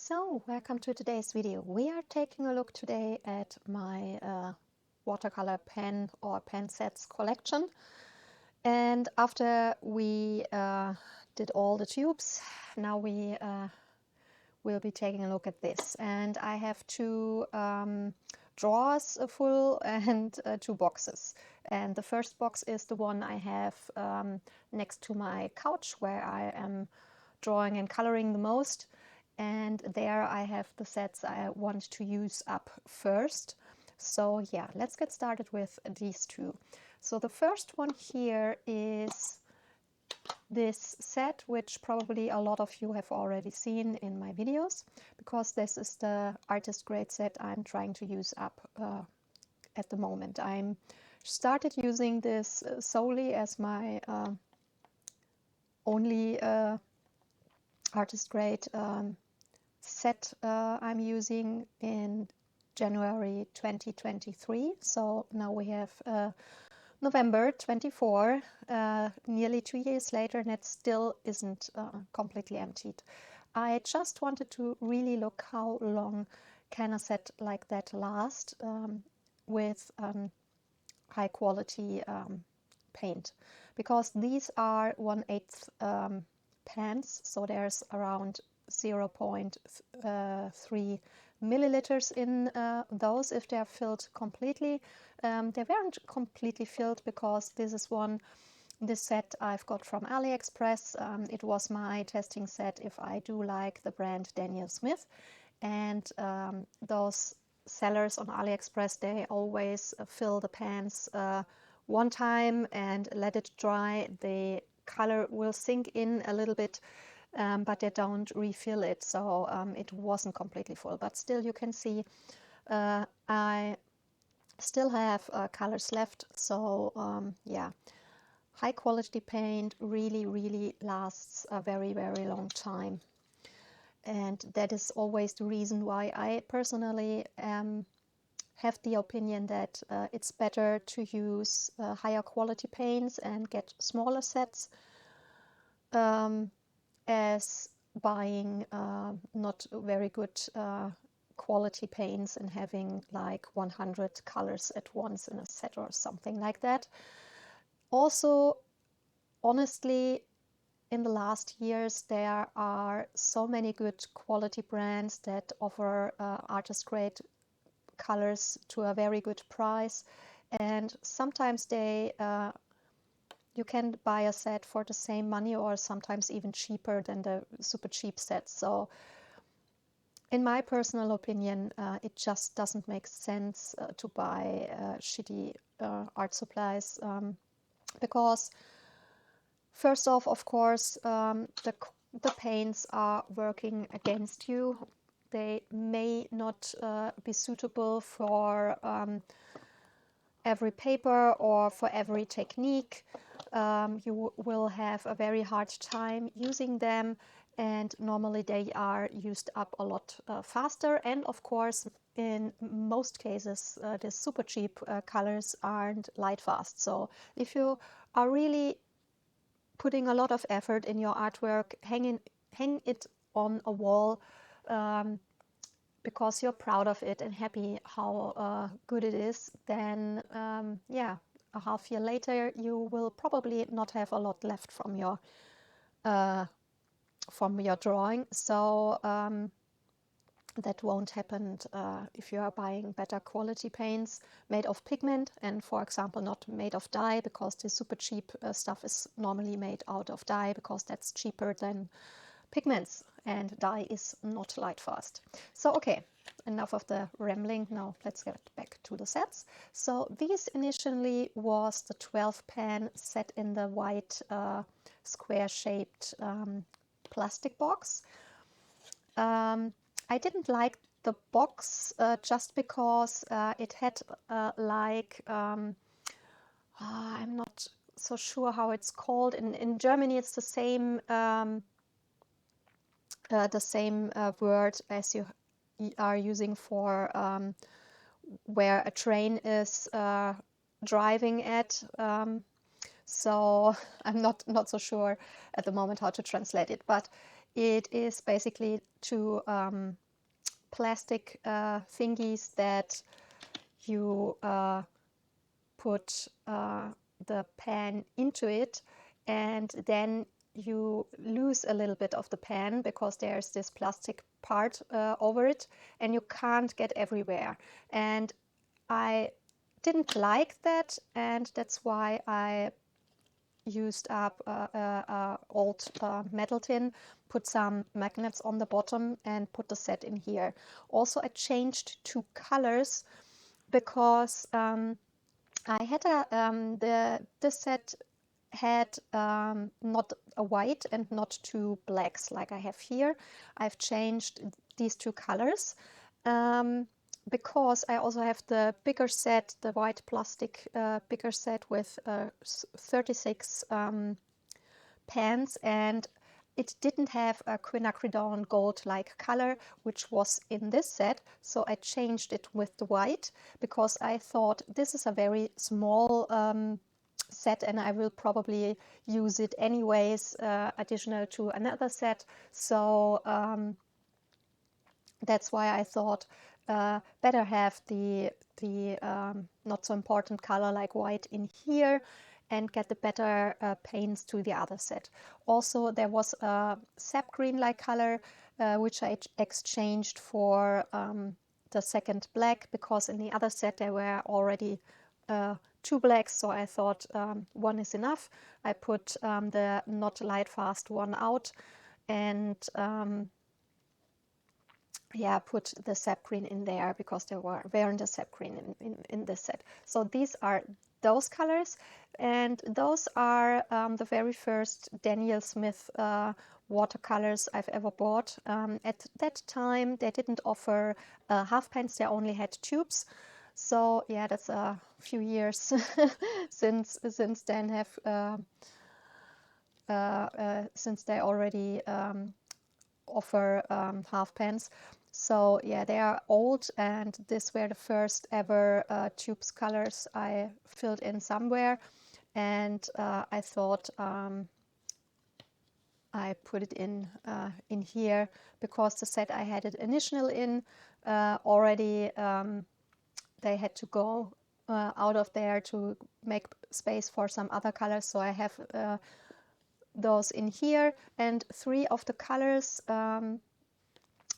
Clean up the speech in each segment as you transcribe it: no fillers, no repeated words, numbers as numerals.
So, welcome to today's video. We are taking a look today at my watercolor pen or pen sets collection. And after we did all the tubes, now we will be taking a look at this. And I have two drawers full and two boxes. And the first box is the one I have next to my couch, where I am drawing and coloring the most. And there I have the sets I want to use up first. So yeah, let's get started with these two. So the first one here is this set, which probably a lot of you have already seen in my videos, because this is the artist grade set I'm trying to use up at the moment. I'm started using this solely as my only artist grade set I'm using in January 2023. So now we have November 24, nearly 2 years later, and it still isn't completely emptied. I just wanted to really look how long can a set like that last with high quality paint, because these are 1/8 pans, so there's around 0.3 milliliters in those if they're filled completely. They weren't completely filled because this set I've got from AliExpress. It was my testing set if I do like the brand Daniel Smith, and those sellers on AliExpress, they always fill the pans one time and let it dry. The color will sink in a little bit, but they don't refill it, so it wasn't completely full. But still, you can see I still have colors left. So yeah, high quality paint really lasts a very long time, and that is always the reason why I personally have the opinion that it's better to use higher quality paints and get smaller sets as buying not very good quality paints and having like 100 colors at once in a set or something like that. Also, honestly, in the last years there are so many good quality brands that offer artist grade colors to a very good price, and sometimes they you can buy a set for the same money or sometimes even cheaper than the super cheap sets. So in my personal opinion, it just doesn't make sense to buy shitty art supplies, because first off, of course, the paints are working against you. They may not be suitable for every paper or for every technique. You will have a very hard time using them, and normally they are used up a lot faster. And of course, in most cases, the super cheap colors aren't light fast. So if you are really putting a lot of effort in your artwork, hang it on a wall because you're proud of it and happy how good it is, then yeah, a half year later you will probably not have a lot left from your drawing. So that won't happen if you are buying better quality paints made of pigment and, for example, not made of dye, because the super cheap stuff is normally made out of dye because that's cheaper than pigments, and dye is not light fast. So okay, enough of the rambling. Now let's get back to the sets. So these initially was the 12 pan set in the white square shaped plastic box. I didn't like the box just because it had like I'm not so sure how it's called. In Germany it's the same word as you are using for where a train is driving at. So I'm not so sure at the moment how to translate it, but It is basically two plastic thingies that you put the pan into it, and then you lose a little bit of the pan because there's this plastic part over it, and you can't get everywhere. And I didn't like that, and that's why I used up old metal tin, put some magnets on the bottom, and put the set in here. Also, I changed two colors because I had this set had not a white and not two blacks like I have here. I've changed these two colors because I also have the bigger set, the white plastic bigger set with 36 pans, and it didn't have a quinacridone gold-like color, which was in this set, so I changed it with the white because I thought this is a very small set and I will probably use it anyways, additional to another set. So that's why I thought better have the not so important color like white in here and get the better paints to the other set. Also, there was a sap green-like color which I exchanged for the second black, because in the other set there were already two blacks, so I thought one is enough. I put the not light fast one out, and yeah, put the sap green in there because there weren't a sap green in this set. So these are those colors, and those are the very first Daniel Smith watercolors I've ever bought. At that time they didn't offer half pans, they only had tubes. So yeah, that's a few years since then since they already offer half pans. So yeah, they are old, and these were the first ever tubes colors I filled in somewhere, and I thought I put it in here because the set I had it initial in already they had to go out of there to make space for some other colors, so I have those in here, and three of the colors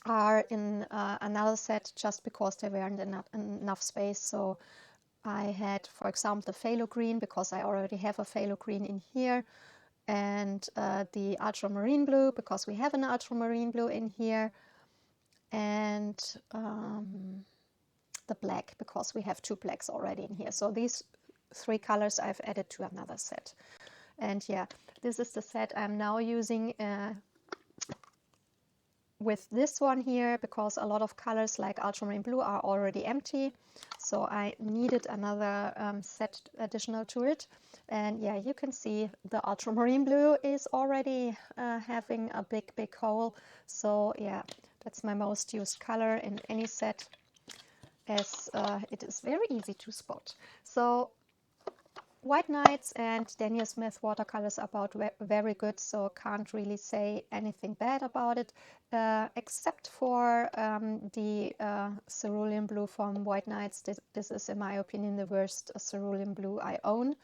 are in another set just because there weren't enough space. So I had, for example, the phthalo green because I already have a phthalo green in here, and the ultramarine blue because we have an ultramarine blue in here, and the black because we have two blacks already in here. So these three colors I've added to another set. And yeah, this is the set I'm now using with this one here, because a lot of colors like ultramarine blue are already empty, so I needed another set additional to it. And yeah, you can see the ultramarine blue is already having a big hole. So yeah, that's my most used color in any set, as it is very easy to spot. So White Nights and Daniel Smith watercolors are about very good, so can't really say anything bad about it, except for the cerulean blue from White Nights. This is, in my opinion, the worst cerulean blue I own,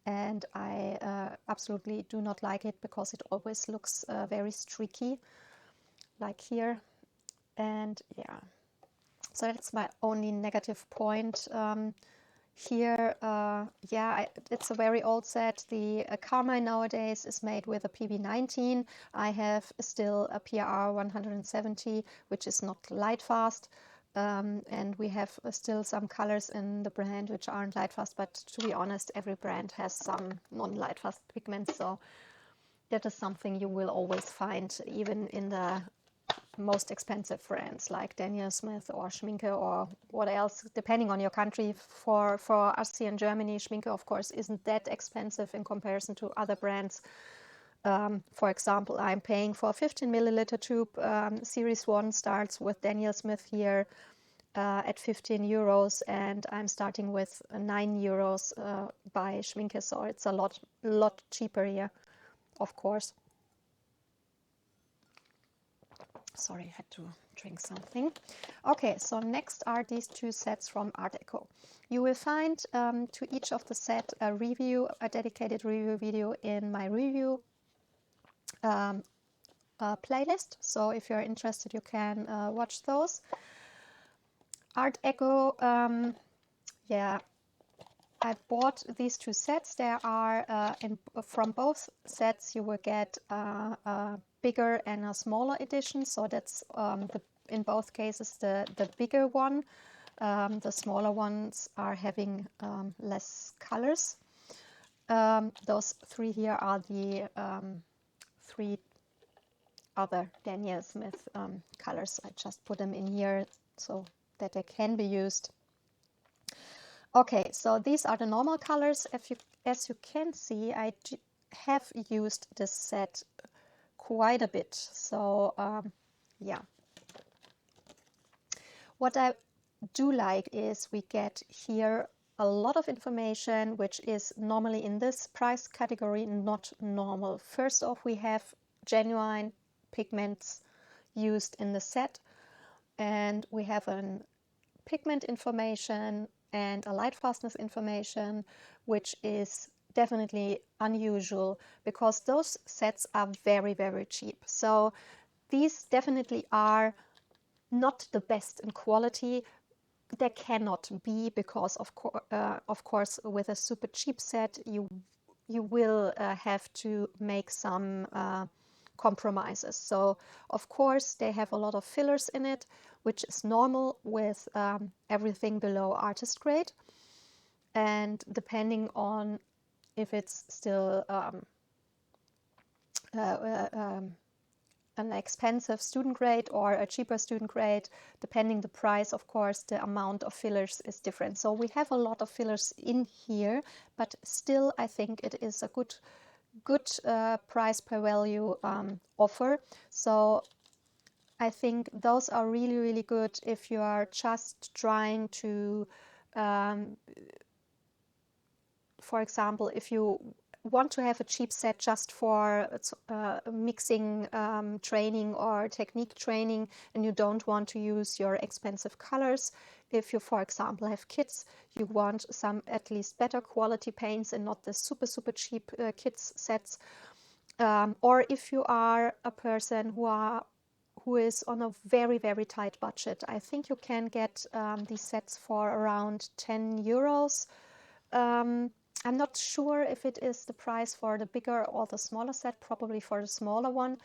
and I absolutely do not like it because it always looks very streaky, like here. And yeah, so that's my only negative point. Here, yeah, it's a very old set. The Carmine nowadays is made with a PB19. I have still a PRR 170, which is not light fast. And we have still some colors in the brand which aren't light fast, but to be honest, every brand has some non-light fast pigments. So that is something you will always find, even in the most expensive brands like Daniel Smith or Schminke or what else, depending on your country. For us here in Germany, Schminke of course isn't that expensive in comparison to other brands. For example, I'm paying for a 15 milliliter tube. Series 1 starts with Daniel Smith here at 15 euros, and I'm starting with 9 euros by Schminke, so it's a lot cheaper here, of course. Sorry, I had to drink something. Okay, so next are these two sets from Art Deco. You will find to each of the set a review, a dedicated review video in my review playlist. So if you're interested, you can watch those. Art Deco, yeah, I bought these two sets. There are, from both sets, you will get a bigger and a smaller edition. So that's in both cases the bigger one. The smaller ones are having less colors. Those three here are the three other Daniel Smith colors. I just put them in here so that they can be used. Okay, so these are the normal colors. As you can see, I have used this set quite a bit. So yeah. What I do like is we get here a lot of information which is normally in this price category not normal. First off, we have genuine pigments used in the set, and we have an pigment information and a light fastness information, which is definitely unusual because those sets are very, very cheap. So these definitely are not the best in quality. They cannot be, because of course with a super cheap set you will have to make some compromises. So of course they have a lot of fillers in it, which is normal with everything below artist grade, and depending on if it's still an expensive student grade or a cheaper student grade, depending the price, of course, the amount of fillers is different. So we have a lot of fillers in here, but still I think it is a good price per value offer. So I think those are really, really good if you are just trying to, for example, if you want to have a cheap set just for mixing training or technique training, and you don't want to use your expensive colors. If you, for example, have kids, you want some at least better quality paints and not the super cheap kids sets. Or if you are a person who is on a very, very tight budget, I think you can get these sets for around 10 euros. I'm not sure if it is the price for the bigger or the smaller set, probably for the smaller one.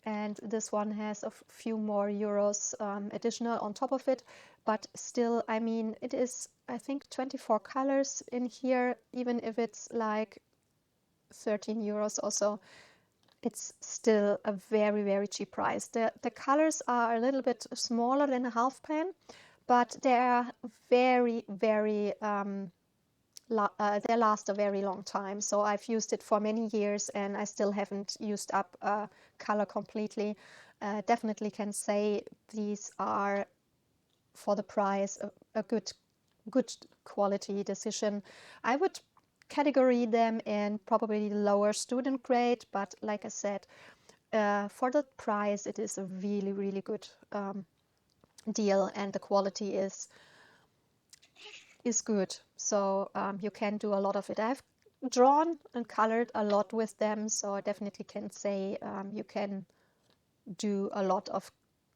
And this one has a few more euros additional on top of it. But still, I mean, it is, I think, 24 colors in here, even if it's like 13 euros or so. It's still a very, very cheap price. The colors are a little bit smaller than a half pan, but they are very, very they last a very long time. So I've used it for many years and I still haven't used up color completely. Definitely can say these are, for the price, a good quality decision. I would category them in probably lower student grade, but like I said, for the price it is a really, really good deal, and the quality is good. So you can do a lot of it. I've drawn and colored a lot with them, so I definitely can say you can do a lot of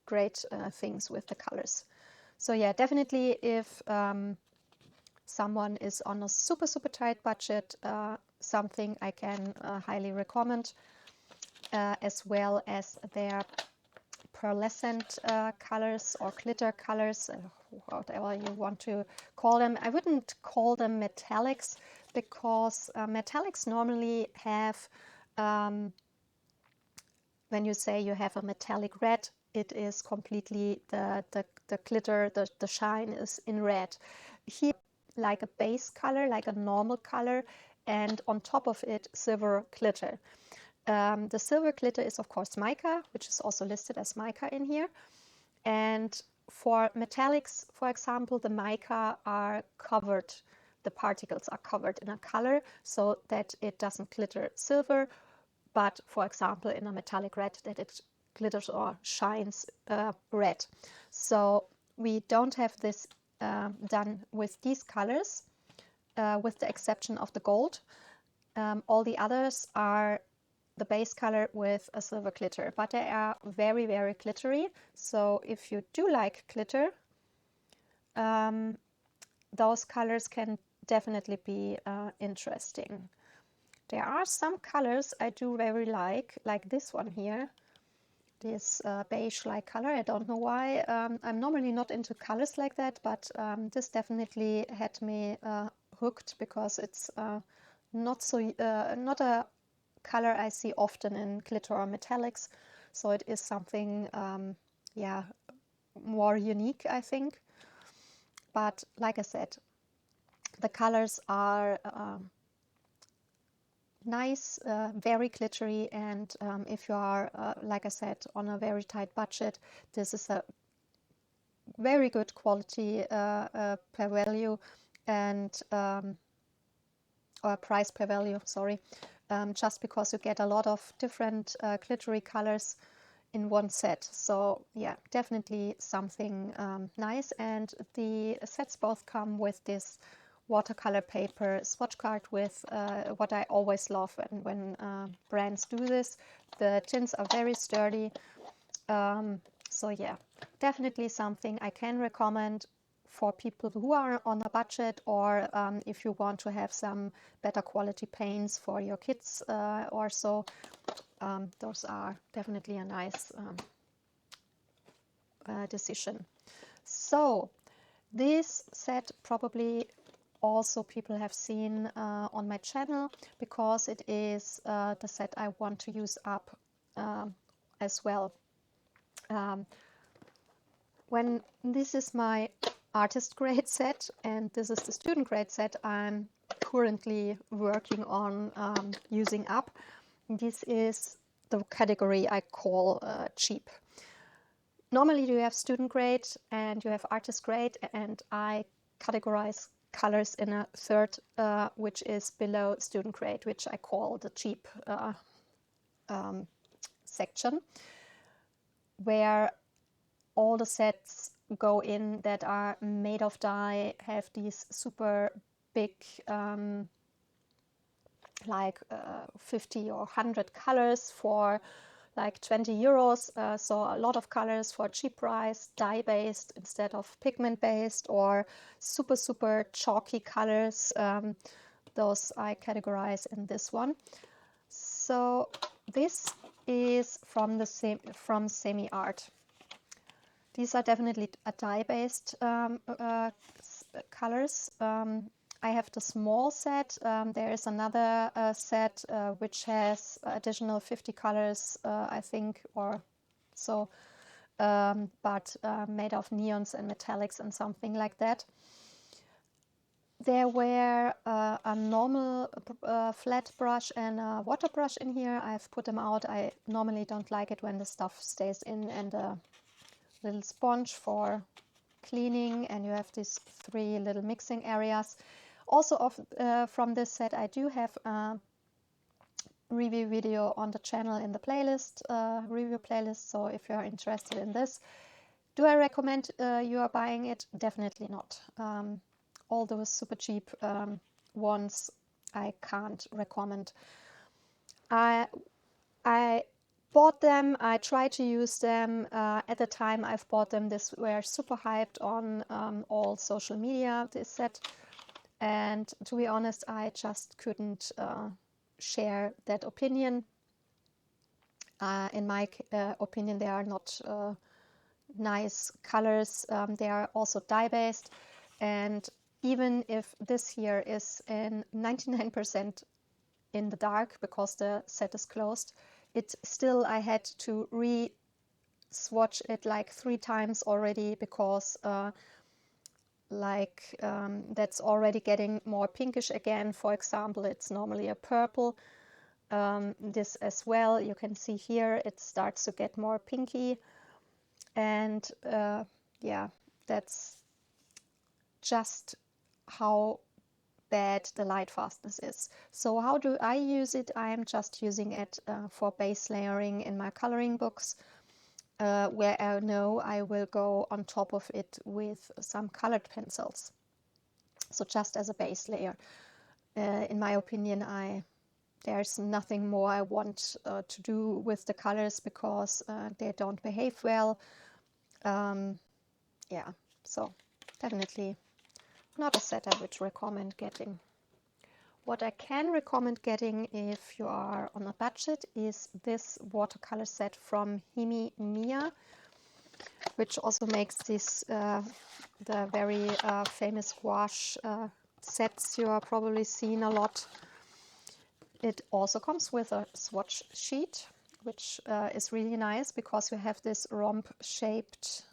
great things with the colors. So yeah, definitely if someone is on a super tight budget, something I can highly recommend, as well as their pearlescent colors or glitter colors, whatever you want to call them. I wouldn't call them metallics, because metallics normally have, when you say you have a metallic red, it is completely the glitter, the shine is in red. Here, like a base color, like a normal color, and on top of it, silver glitter. The silver glitter is, of course, mica, which is also listed as mica in here. And for metallics, for example, the mica are covered, the particles are covered in a color so that it doesn't glitter silver, but, for example, in a metallic red, that it glitters or shines red. So we don't have this done with these colors, with the exception of the gold. All the others are the base color with a silver glitter, but they are very, very glittery. So if you do like glitter, those colors can definitely be interesting. There are some colors I do very like this one here, this beige-like color. I don't know why. I'm normally not into colors like that, but this definitely had me hooked, because it's not a color I see often in glitter or metallics. So it is something, yeah, more unique, I think. But like I said, the colors are nice, very glittery, and if you are, like I said, on a very tight budget, this is a very good quality per value, and or price per value, sorry, just because you get a lot of different glittery colors in one set. So yeah, definitely something nice. And the sets both come with this watercolor paper swatch card with what I always love when brands do this. The tins are very sturdy. So yeah, definitely something I can recommend for people who are on a budget, or if you want to have some better quality paints for your kids or so. Those are definitely a nice decision. So this set probably also people have seen on my channel, because it is the set I want to use up as well. When this is my artist grade set and this is the student grade set I'm currently working on using up, this is the category I call cheap. Normally you have student grade and you have artist grade, and I categorize colors in a third, which is below student grade, which I call the cheap section, where all the sets go in that are made of dye, have these super big like 50 or 100 colors for like 20 euros. So a lot of colors for a cheap price, dye based instead of pigment based, or super chalky colors. Those I categorize in this one. So this is from Semi Art. These are definitely a dye based colors. I have the small set. There is another set which has additional 50 colors, I think, or so, but made of neons and metallics and something like that. There were a normal flat brush and a water brush in here. I've put them out. I normally don't like it when the stuff stays in, and a little sponge for cleaning, and you have these 3 little mixing areas. Also from this set I do have a review video on the channel in the playlist, review playlist, so if you are interested in this. Do I recommend you are buying it? Definitely not. All those super cheap ones I can't recommend. I bought them, I tried to use them. At the time I've bought them, this were super hyped on all social media, this set. And to be honest, I just couldn't share that opinion. In my opinion, they are not nice colors. They are also dye-based. And even if this here is in 99% in the dark because the set is closed, it still, I had to re-swatch it like 3 times already, because that's already getting more pinkish again. For example, it's normally a purple. This as well, you can see here it starts to get more pinky, and yeah, that's just how bad the light fastness is. So how do I use it? I am just using it for base layering in my coloring books. where I know I will go on top of it with some colored pencils. So just as a base layer. In my opinion, there's nothing more I want to do with the colors because they don't behave well. Yeah, so definitely not a set I would recommend getting. What I can recommend getting if you are on a budget is this watercolor set from Himi Mia, which also makes this the very famous gouache sets you are probably seen a lot. It also comes with a swatch sheet, which is really nice because you have this rhomb-shaped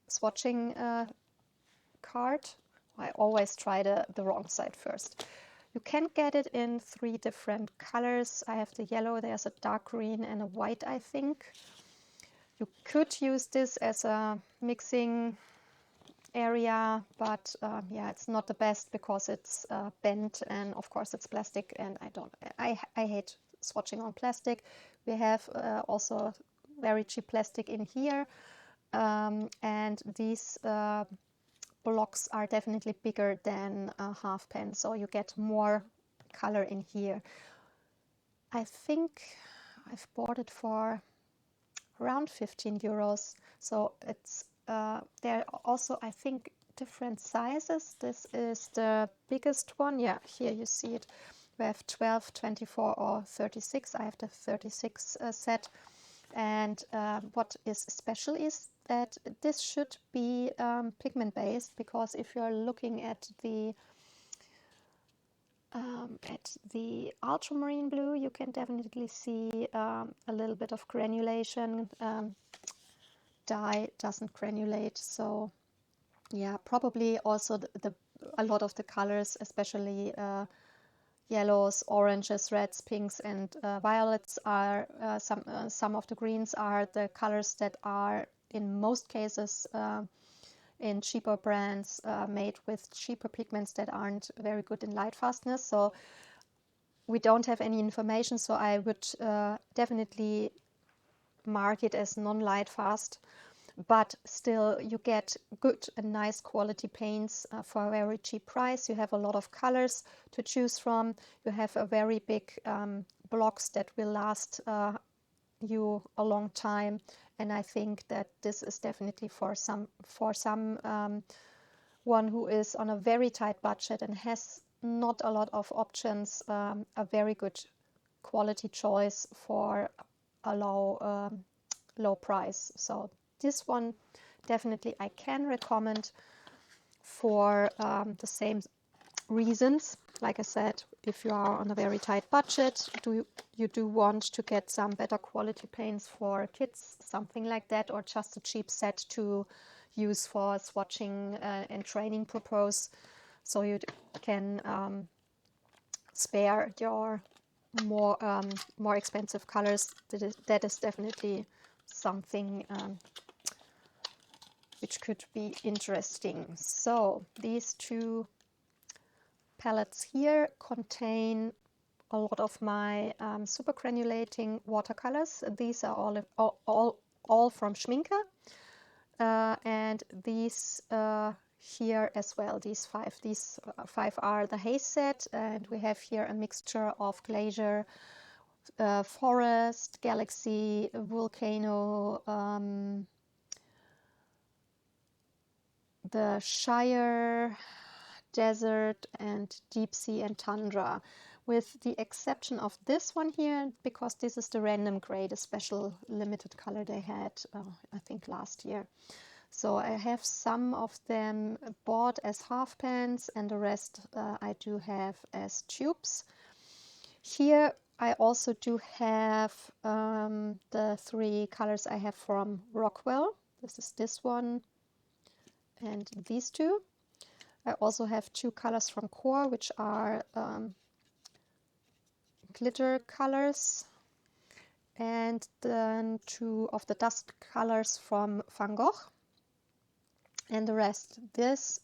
swatching card. I always try the wrong side first. You can get it in 3 different colors. I have the yellow, there's a dark green and a white, I think. You could use this as a mixing area, but yeah, it's not the best because it's bent and of course it's plastic, and I hate swatching on plastic. We have also very cheap plastic in here, and these blocks are definitely bigger than a half pen, so you get more color in here. I think I've bought it for around 15 euros, so it's there are also, I think, different sizes. This is the biggest one. Yeah, here you see it. We have 12, 24 or 36. I have the 36 set. And what is special is that this should be pigment based, because if you're looking at the ultramarine blue, you can definitely see a little bit of granulation. Dye doesn't granulate, so yeah, probably also a lot of the colors, especially yellows, oranges, reds, pinks and violets are some of the greens are the colors that are in most cases in cheaper brands made with cheaper pigments that aren't very good in light fastness. So we don't have any information, so I would definitely mark it as non-light fast, but still you get good and nice quality paints for a very cheap price. You have a lot of colors to choose from. You have a very big blocks that will last you a long time, and I think that this is definitely for some one who is on a very tight budget and has not a lot of options, a very good quality choice for a low price. So this one definitely I can recommend for the same reasons. Like I said, if you are on a very tight budget, you do want to get some better quality paints for kids, something like that, or just a cheap set to use for swatching and training purpose, so you can spare your more expensive colors. That is definitely something which could be interesting. So these 2 palettes here contain a lot of my super granulating watercolors. These are all from Schminke, and these here as well. These five are the Haze set, and we have here a mixture of glacier, forest, galaxy, volcano, the Shire, desert, and deep sea and tundra, with the exception of this one here, because this is the random grade, a special limited color they had, I think last year. So I have some of them bought as half pans, and the rest I do have as tubes. Here I also do have the 3 colors I have from Rockwell. This is this one and these 2. I also have 2 colors from Core, which are glitter colors, and then 2 of the dust colors from Van Gogh, and the rest, this,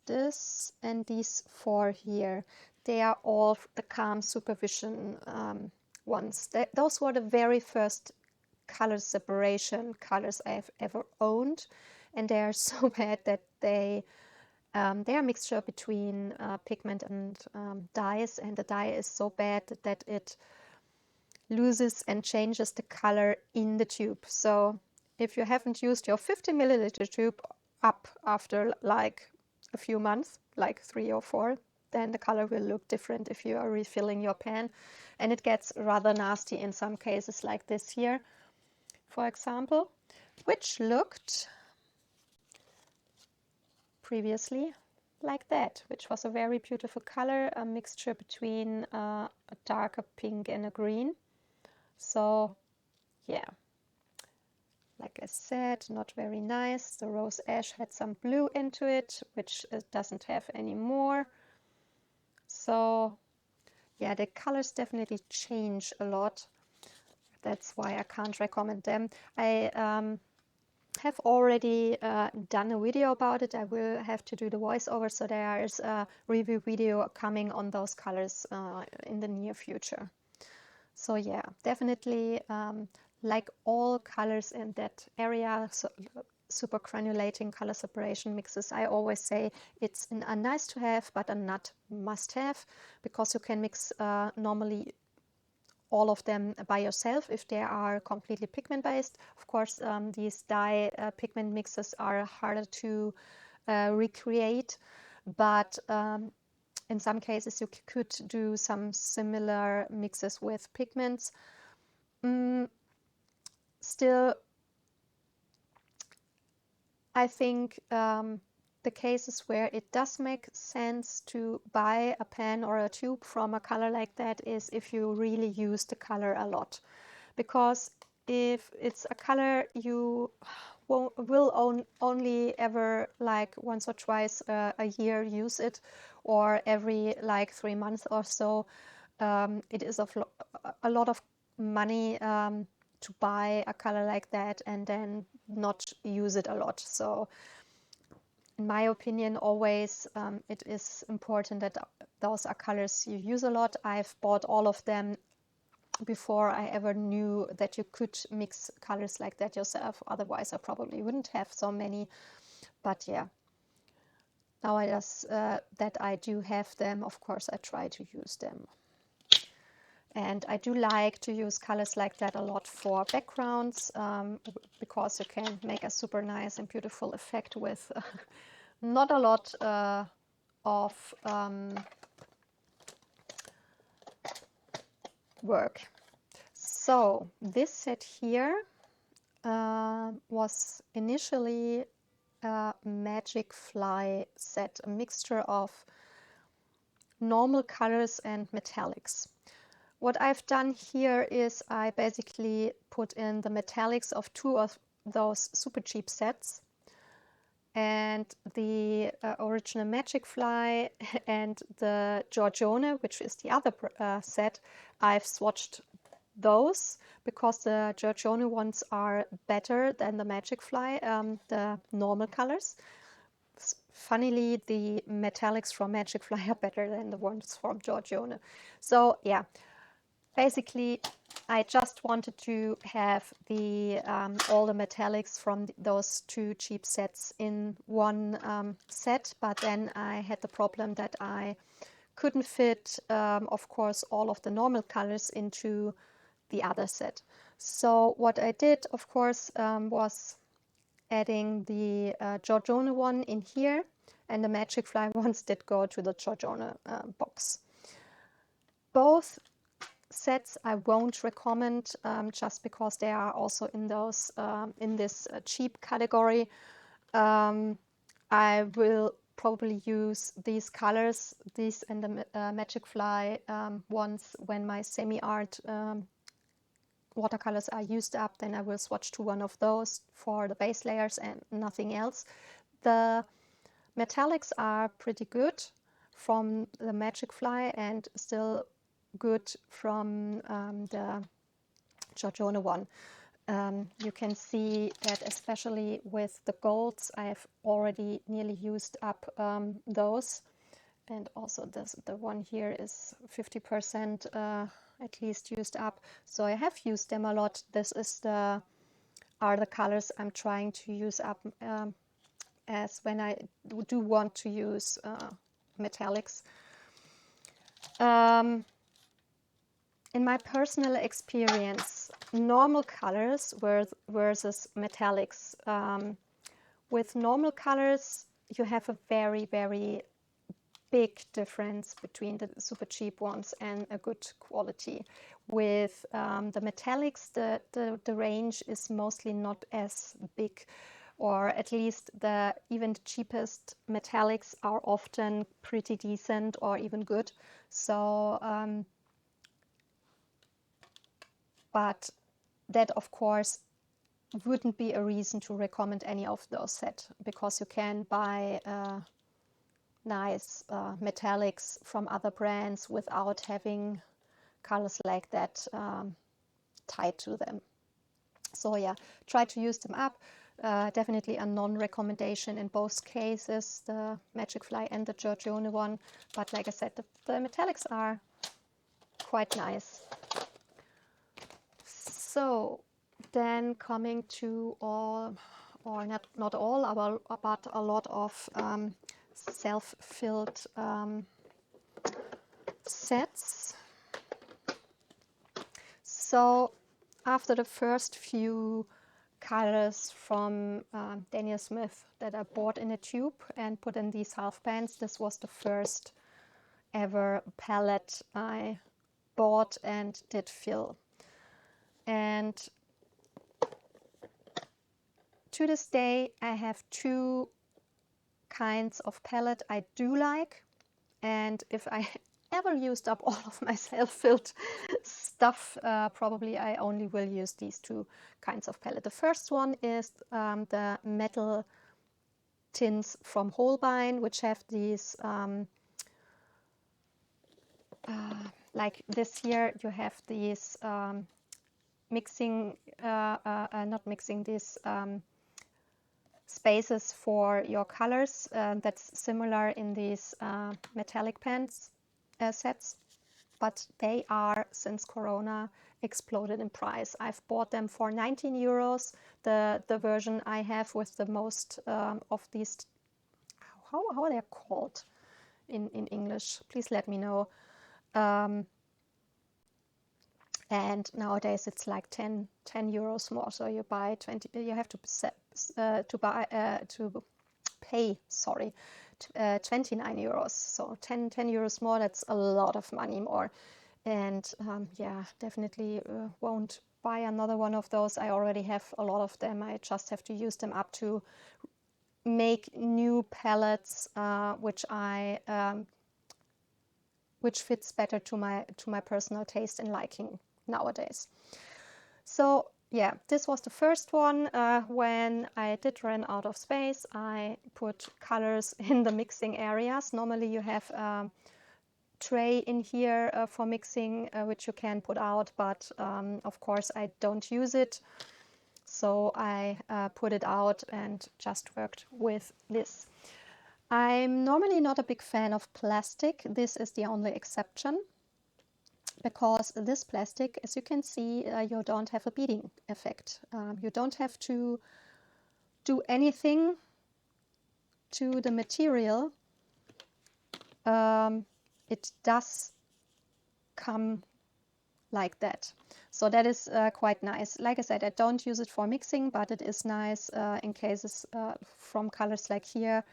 this and these 4 here. They are all the Calm Supervision ones. Those were the very first color separation colors I've ever owned, and they are so bad that they are a mixture between pigment and dyes, and the dye is so bad that it loses and changes the color in the tube. So if you haven't used your 50 milliliter tube up after like a few months, like 3 or 4, then the color will look different if you are refilling your pan, and it gets rather nasty in some cases, like this here, for example, which looked previously like that, which was a very beautiful color, a mixture between a darker pink and a green. So yeah, like I said, not very nice. The rose ash had some blue into it, which it doesn't have anymore. So yeah, the colors definitely change a lot. That's why I can't recommend them. I have already done a video about it. I will have to do the voiceover, so there is a review video coming on those colors in the near future. So yeah, definitely like all colors in that area, so super granulating color separation mixes, I always say it's a nice to have but a not must have, because you can mix normally all of them by yourself if they are completely pigment based. Of course, these dye pigment mixes are harder to recreate, but in some cases you could do some similar mixes with pigments. Still, I think the cases where it does make sense to buy a pan or a tube from a color like that is if you really use the color a lot. Because if it's a color you will only ever like once or twice a year use it, or every like 3 months or so, it is a lot of money to buy a color like that and then not use it a lot. So in my opinion, always it is important that those are colors you use a lot. I've bought all of them before I ever knew that you could mix colors like that yourself. Otherwise I probably wouldn't have so many. But yeah, now that I do have them, of course I try to use them. And I do like to use colors like that a lot for backgrounds, because you can make a super nice and beautiful effect with not a lot of work. So this set here was initially a magic fly set, a mixture of normal colors and metallics. What I've done here is I basically put in the metallics of 2 of those super cheap sets, and the original Magic Fly and the Giorgione, which is the other set. I've swatched those because the Giorgione ones are better than the Magic Fly, the normal colors. Funnily, the metallics from Magic Fly are better than the ones from Giorgione. So yeah, basically I just wanted to have the all the metallics from those 2 cheap sets in one set, but then I had the problem that I couldn't fit, of course, all of the normal colors into the other set. So what I did, of course, was adding the Giorgione one in here, and the Magic Fly ones did go to the Giorgione box. Both sets I won't recommend, just because they are also in those in this cheap category. I will probably use these colors, these and the Magic Fly ones, when my semi-art watercolors are used up. Then I will swatch to one of those for the base layers and nothing else. The metallics are pretty good from the Magic Fly and still good from the Giorgione one. You can see that especially with the golds, I have already nearly used up those. And also the one here is 50% at least used up. So I have used them a lot. This is are the colors I'm trying to use up as when I do want to use metallics. In my personal experience, normal colors versus metallics. With normal colors, you have a very, very big difference between the super cheap ones and a good quality. With the metallics, the range is mostly not as big, or at least even the cheapest metallics are often pretty decent or even good. So, but that of course wouldn't be a reason to recommend any of those sets, because you can buy nice metallics from other brands without having colors like that tied to them. So yeah, try to use them up. Definitely a non-recommendation in both cases, the Magic Fly and the Giorgione one. But like I said, the metallics are quite nice. So then coming to all, or not all, but a lot of self-filled sets. So after the first few colors from Daniel Smith that I bought in a tube and put in these half pans, this was the first ever palette I bought and did fill. And to this day, I have two kinds of palette I do like, and if I ever used up all of my self-filled stuff, probably I only will use these two kinds of palette. The first one is the metal tins from Holbein, which have these like this here you have these mixing, not mixing, these spaces for your colors. That's similar in these metallic pans sets, but they are, since Corona, exploded in price. I've bought them for 19 euros. The version I have with the most of these, how are they called in English? Please let me know. And nowadays it's like 10 euros more. So you buy 20. You have to pay 29 euros. So 10 euros more. That's a lot of money more. And yeah, definitely won't buy another one of those. I already have a lot of them. I just have to use them up to make new palettes, which fits better to my personal taste and liking nowadays. So yeah, this was the first one. When I did run out of space, I put colors in the mixing areas. Normally you have a tray in here for mixing, which you can put out, but of course I don't use it. So I put it out and just worked with this. I'm normally not a big fan of plastic. This is the only exception, because this plastic, as you can see, you don't have a beading effect. You don't have to do anything to the material. It does come like that. So that is quite nice. Like I said, I don't use it for mixing, but it is nice in cases from colors like here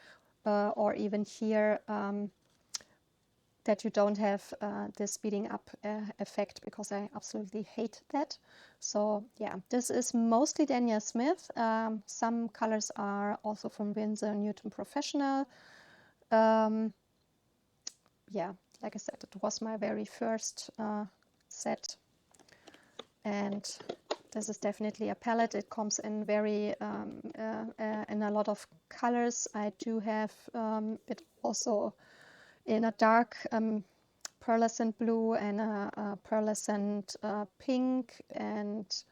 or even here, that you don't have this beading up effect, because I absolutely hate that. So yeah, this is mostly Daniel Smith. Some colors are also from Winsor Newton Professional. Yeah, like I said, it was my very first set, and this is definitely a palette. It comes in very in a lot of colors. I do have it also in a dark pearlescent blue and a pearlescent pink, and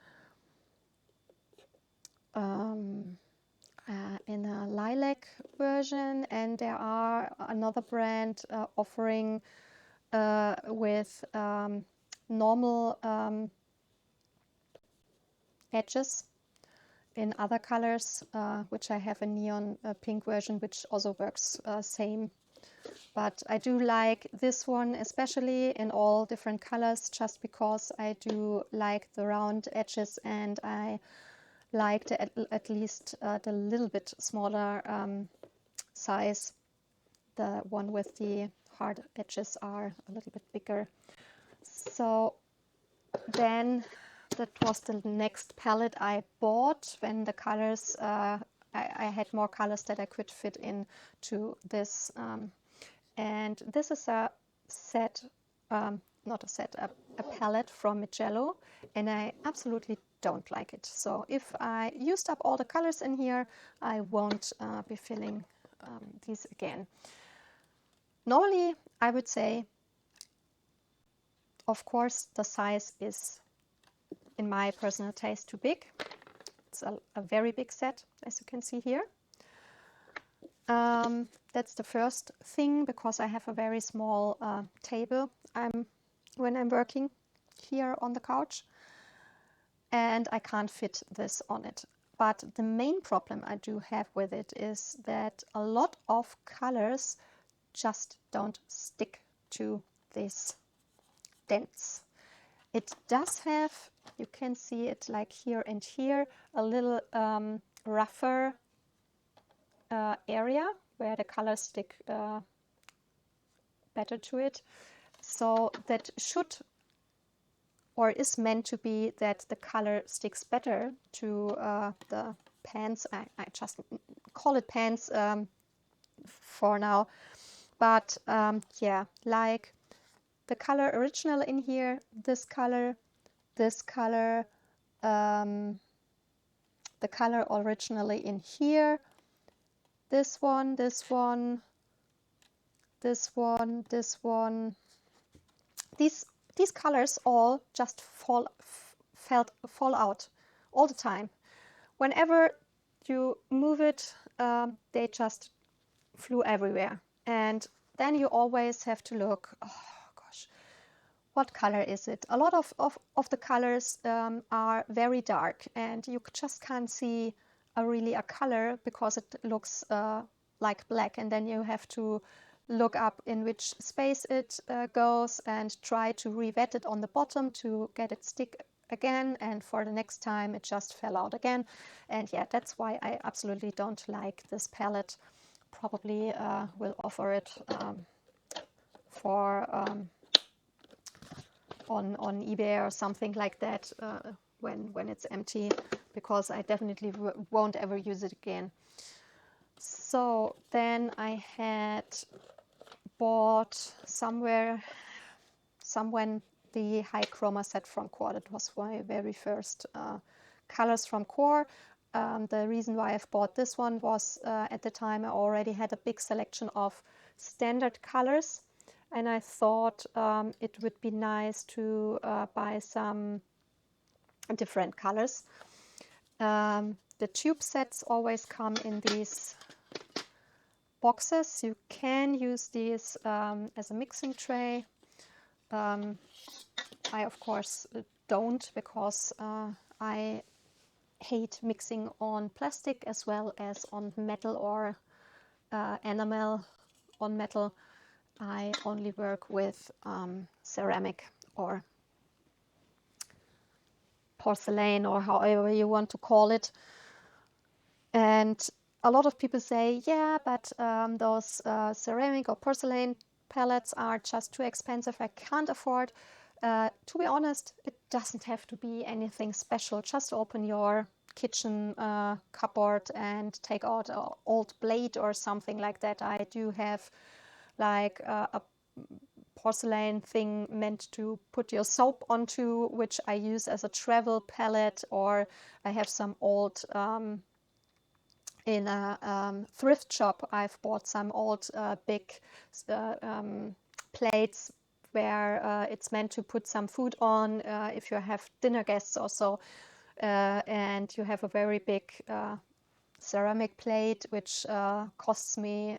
in a lilac version, and there are another brand offering with normal edges in other colors, which I have a neon pink version, which also works same. But I do like this one, especially in all different colors, just because I do like the round edges, and I like the, at least the little bit smaller size. The one with the hard edges are a little bit bigger. So then that was the next palette I bought when the colors, I had more colors that I could fit into this. And this is a set, not a set, a palette from Mijello, and I absolutely don't like it. So if I used up all the colors in here, I won't be filling these again. Normally, I would say, of course, the size is, in my personal taste, too big. It's a very big set, as you can see here. That's the first thing, because I have a very small table when I'm working here on the couch, and I can't fit this on it. But the main problem I do have with it is that a lot of colors just don't stick to these dents. It does have, you can see it like here and here, a little rougher area where the colors stick better to it. So that should, or is meant to be, that the color sticks better to the pants. I just call it pants for now. But yeah, like the color original in here, this color, the color originally in here, this one, this one, this one, this one. These colors all just fall out all the time. Whenever you move it, they just flew everywhere. And then you always have to look, oh gosh, what color is it? A lot of the colors are very dark, and you just can't see really a color because it looks like black, and then you have to look up in which space it goes and try to re-wet it on the bottom to get it stick again, and for the next time it just fell out again. And yeah, that's why I absolutely don't like this palette. Probably will offer it for on eBay or something like that when it's empty, because I definitely won't ever use it again. So then I had bought somewhere the high chroma set from Core. That was my very first colors from Core. The reason why I've bought this one was at the time I already had a big selection of standard colors, and I thought it would be nice to buy some different colors. The tube sets always come in these boxes. You can use these as a mixing tray. I of course don't, because I hate mixing on plastic as well as on metal or enamel on metal. I only work with ceramic or porcelain, or however you want to call it. And a lot of people say, yeah, but those ceramic or porcelain palettes are just too expensive, I can't afford. To be honest, it doesn't have to be anything special. Just open your kitchen cupboard and take out an old blade or something like that. I do have like a porcelain thing meant to put your soap onto, which I use as a travel palette, or I have some old in a thrift shop. I've bought some old big plates where it's meant to put some food on if you have dinner guests or so. and you have a very big ceramic plate, which costs me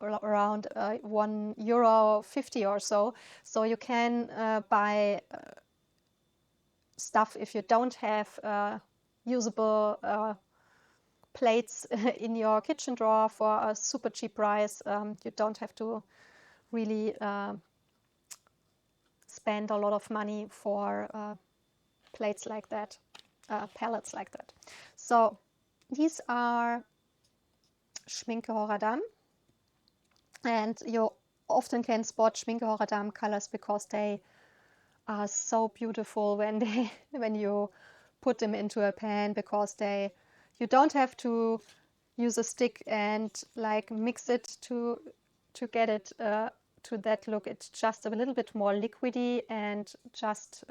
around €1.50 or so. So you can buy stuff if you don't have usable plates in your kitchen drawer for a super cheap price. You don't have to really spend a lot of money for plates like that, pallets like that. So these are Schminke Horadam, and you often can spot Schminke Horadam colors because they are so beautiful when you put them into a pan, because you don't have to use a stick and like mix it to get it to that look. It's just a little bit more liquidy and just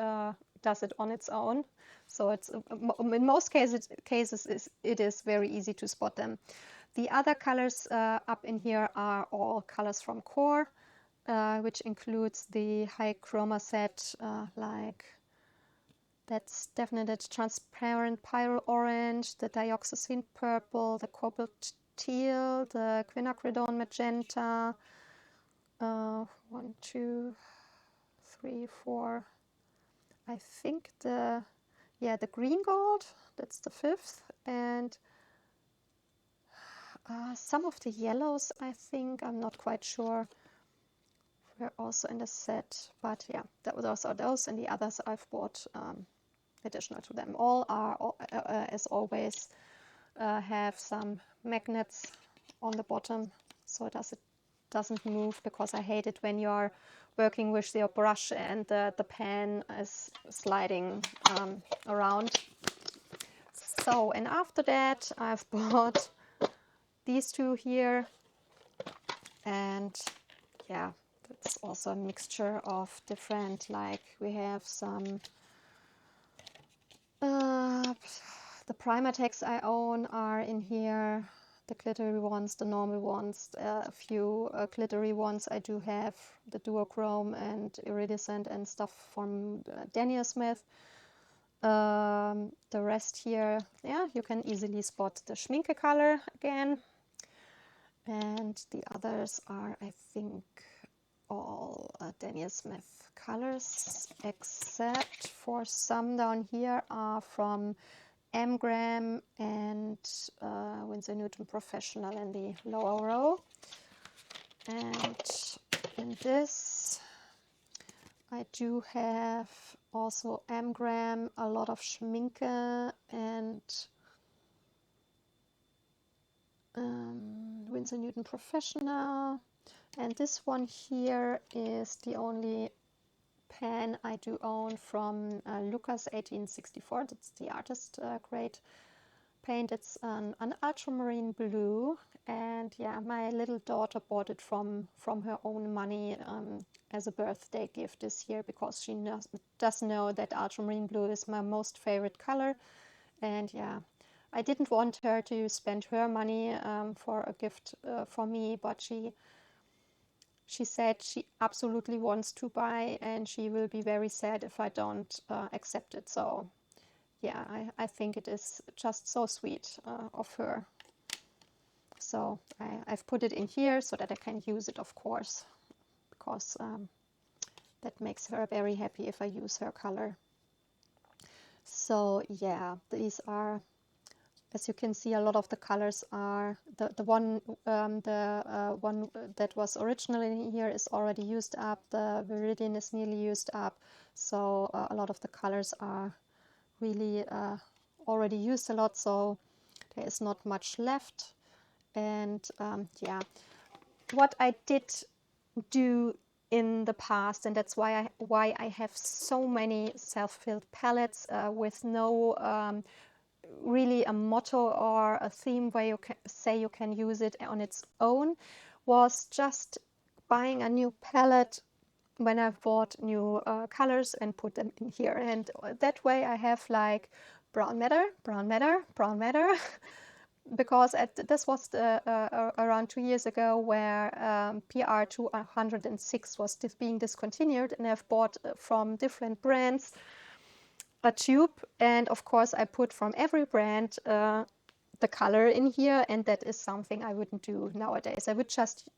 does it on its own. So it's in most cases it is very easy to spot them. The other colors up in here are all colors from Core, which includes the high chroma set, like that's definitely the transparent pyrrole orange, the dioxazine purple, the cobalt teal, the quinacridone magenta, 1, 2, 3, 4. I think the green gold, that's the 5th, and some of the yellows, I think, I'm not quite sure, were also in the set. But yeah, those are those, and the others I've bought additional to them. All are, as always, have some magnets on the bottom, so it doesn't move, because I hate it when you're working with your brush and the pen is sliding around. So, and after that I've bought these two here, and yeah, it's also a mixture of different, like we have some the primer tags I own are in here, the glittery ones, the normal ones, a few glittery ones. I do have the duochrome and iridescent and stuff from Daniel Smith. The rest here, yeah, you can easily spot the Schminke color again. And the others are, I think, all Daniel Smith colors, except for some down here are from Amgram and Winsor Newton Professional in the lower row. And in this I do have also Amgram, a lot of Schminke, and Winsor Newton Professional. And this one here is the only pen I do own from Lucas 1864. That's the artist grade paint. It's an ultramarine blue, and yeah, my little daughter bought it from her own money as a birthday gift this year, because she does know that ultramarine blue is my most favorite color. And yeah, I didn't want her to spend her money for a gift for me, but she said she absolutely wants to buy, and she will be very sad if I don't accept it. So yeah, I think it is just so sweet of her. So I've put it in here so that I can use it, of course, because that makes her very happy if I use her color. So yeah, these are, as you can see, a lot of the colors are the one that was originally here is already used up. The Viridian is nearly used up, so a lot of the colors are really already used a lot. So there is not much left. And yeah, what I did do in the past, and that's why I have so many self-filled palettes with no really a motto or a theme where you can say you can use it on its own, was just buying a new palette when I've bought new colors and put them in here. And that way I have like brown matter, brown matter, brown matter. Because this was around 2 years ago, where PR 206 was being discontinued, and I've bought from different brands a tube, and of course I put from every brand the color in here, and that is something I wouldn't do nowadays. I would just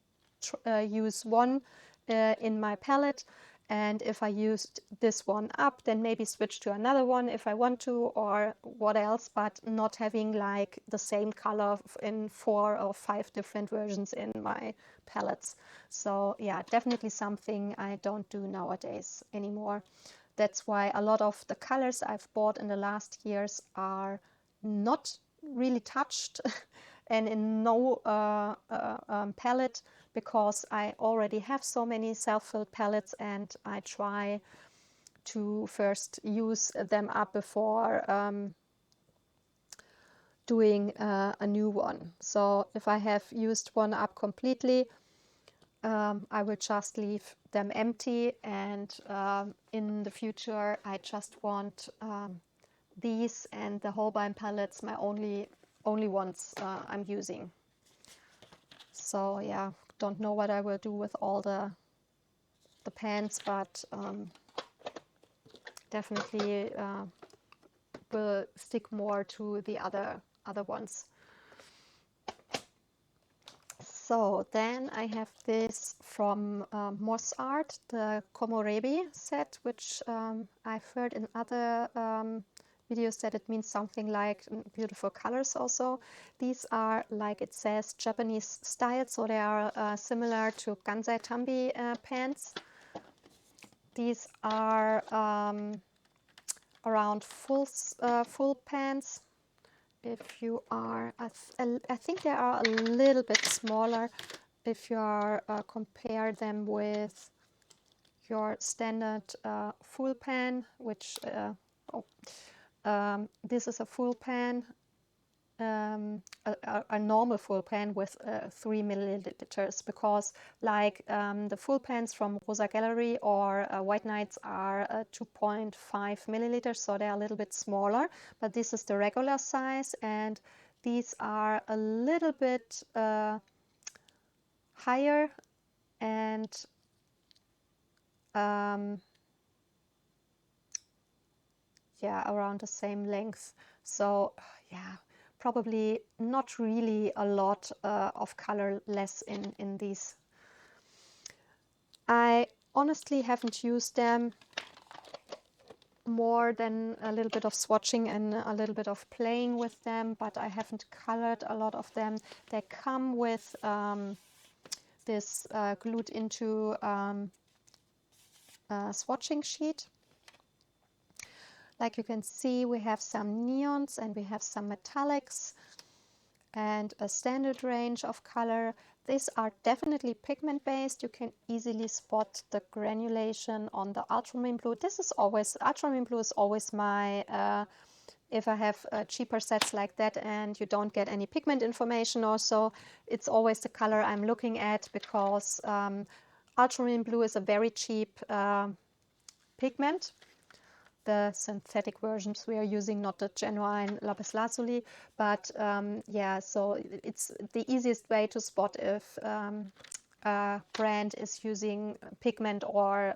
use one in my palette, and if I used this one up, then maybe switch to another one if I want to, or what else, but not having like the same color in 4 or 5 different versions in my palettes. So yeah, definitely something I don't do nowadays anymore. That's why a lot of the colors I've bought in the last years are not really touched and in no palette, because I already have so many self-filled palettes, and I try to first use them up before doing a new one. So if I have used one up completely, I will just leave them empty, and in the future I just want these and the Holbein palettes, my only ones I'm using. So yeah, don't know what I will do with all the pans, but definitely will stick more to the other ones. So then I have this from Moss Art, the Komorebi set, which I've heard in other videos that it means something like beautiful colors also. These are, like it says, Japanese style, so they are similar to Kansai Tambi pans. These are around full pans. If you are, I think they are a little bit smaller if you are compare them with your standard full pan, which this is a full pan, a normal full pan with 3 milliliters, because like the full pans from Rosa Gallery or White Nights are 2.5 milliliters, so they're a little bit smaller, but this is the regular size, and these are a little bit higher, and yeah, around the same length. So yeah, probably not really a lot of color less in these. I honestly haven't used them more than a little bit of swatching and a little bit of playing with them, but I haven't colored a lot of them. They come with this glued into swatching sheet. Like you can see, we have some neons and we have some metallics and a standard range of color. These are definitely pigment based. You can easily spot the granulation on the ultramarine blue. Ultramarine blue is always my, if I have cheaper sets like that and you don't get any pigment information or so, it's always the color I'm looking at, because ultramarine blue is a very cheap pigment. The synthetic versions we are using, not the genuine lapis lazuli, but yeah, so it's the easiest way to spot if a brand is using pigment or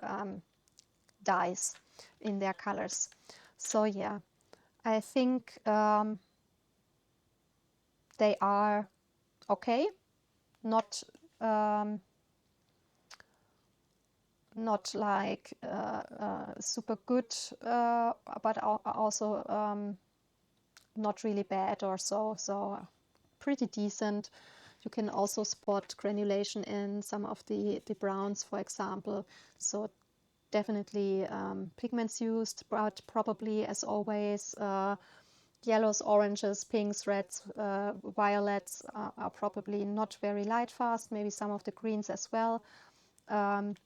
dyes in their colors. So yeah, I think they are okay, not like super good, but also not really bad or so. So pretty decent. You can also spot granulation in some of the browns, for example. So definitely pigments used, but probably, as always, yellows, oranges, pinks, reds, violets are probably not very light fast. Maybe some of the greens as well.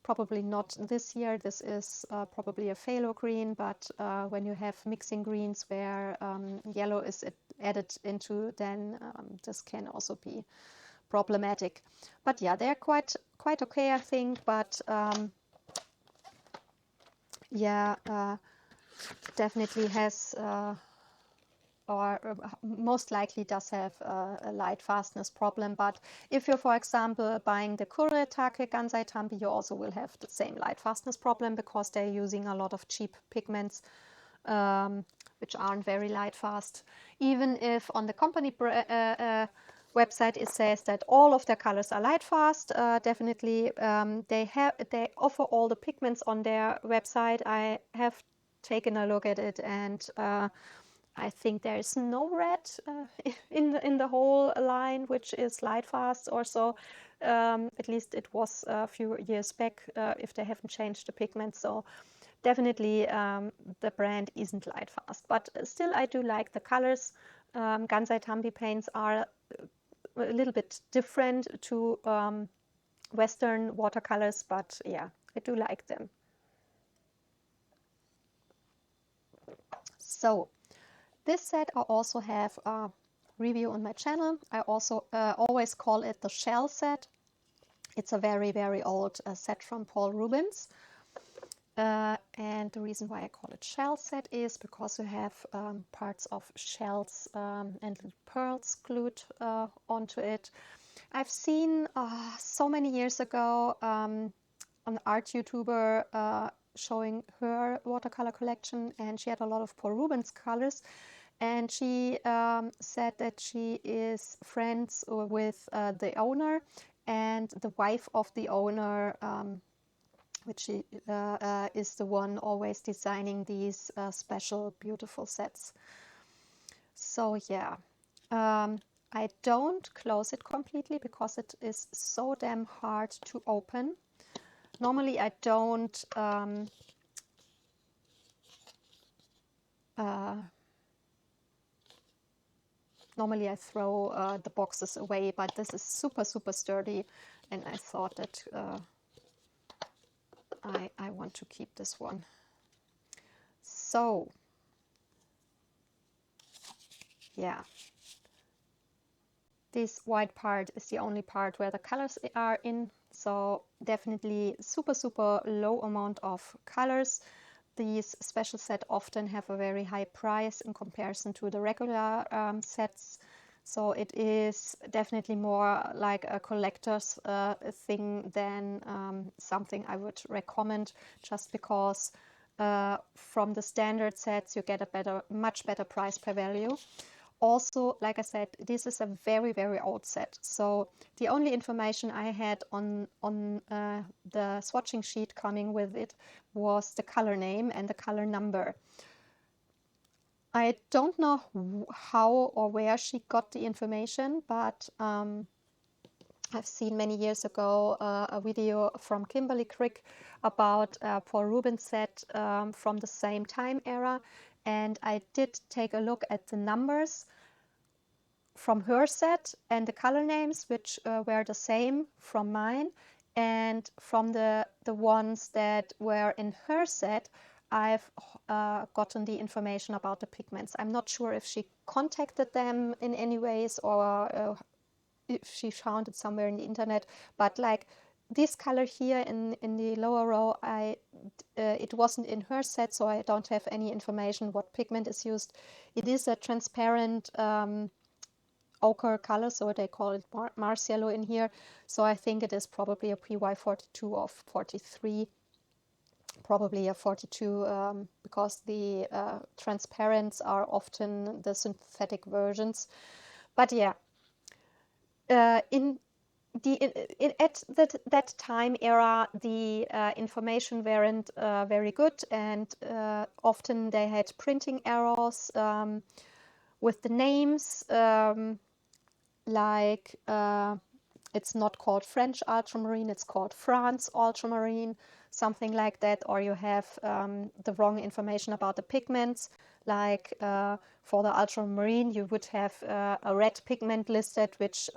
Probably not this year. This is probably a phthalo green, but when you have mixing greens where yellow is added into, then this can also be problematic. But yeah, they're quite okay, I think. But yeah, definitely has or most likely does have a light fastness problem. But if you're, for example, buying the Kuretake Kansai Tambi, you also will have the same light fastness problem, because they're using a lot of cheap pigments which aren't very light fast. Even if on the company website it says that all of their colors are light fast, definitely they offer all the pigments on their website. I have taken a look at it, and I think there is no red in the whole line which is light fast or so. At least it was a few years back, if they haven't changed the pigments. So definitely the brand isn't light fast, but still I do like the colors. Gansai Tambi paints are a little bit different to Western watercolors, but yeah, I do like them. So this set I also have a review on my channel. I also always call it the shell set. It's a very, very old set from Paul Rubens. And the reason why I call it shell set is because you have parts of shells and little pearls glued onto it. I've seen so many years ago an art YouTuber showing her watercolor collection, and she had a lot of Paul Rubens colors, and she said that she is friends with the owner and the wife of the owner, which is the one always designing these special beautiful sets. So yeah, I don't close it completely because it is so damn hard to open. Normally I don't normally I throw the boxes away, but this is super, super sturdy, and I thought that I want to keep this one. So yeah, this white part is the only part where the colors are in, so definitely super, super low amount of colors. These special sets often have a very high price in comparison to the regular sets, so it is definitely more like a collector's thing than something I would recommend, just because from the standard sets you get a much better price per value. Also, like I said, this is a very, very old set, so the only information I had on the swatching sheet coming with it was the color name and the color number. I don't know how or where she got the information, but I've seen many years ago a video from Kimberly Crick about Paul Rubens set from the same time era, and I did take a look at the numbers from her set and the color names, which were the same from mine, and from the ones that were in her set, I've gotten the information about the pigments. I'm not sure if she contacted them in any ways or if she found it somewhere in the internet, but like this color here in the lower row, it wasn't in her set, so I don't have any information what pigment is used. It is a transparent ochre color, so they call it Mars yellow in here, so I think it is probably a PY42 or 43, probably a 42, because the transparents are often the synthetic versions. But yeah, at that time era, the information weren't very good, and often they had printing errors with the names, like it's not called French ultramarine, it's called France ultramarine, something like that, or you have the wrong information about the pigments, like for the ultramarine you would have a red pigment listed, which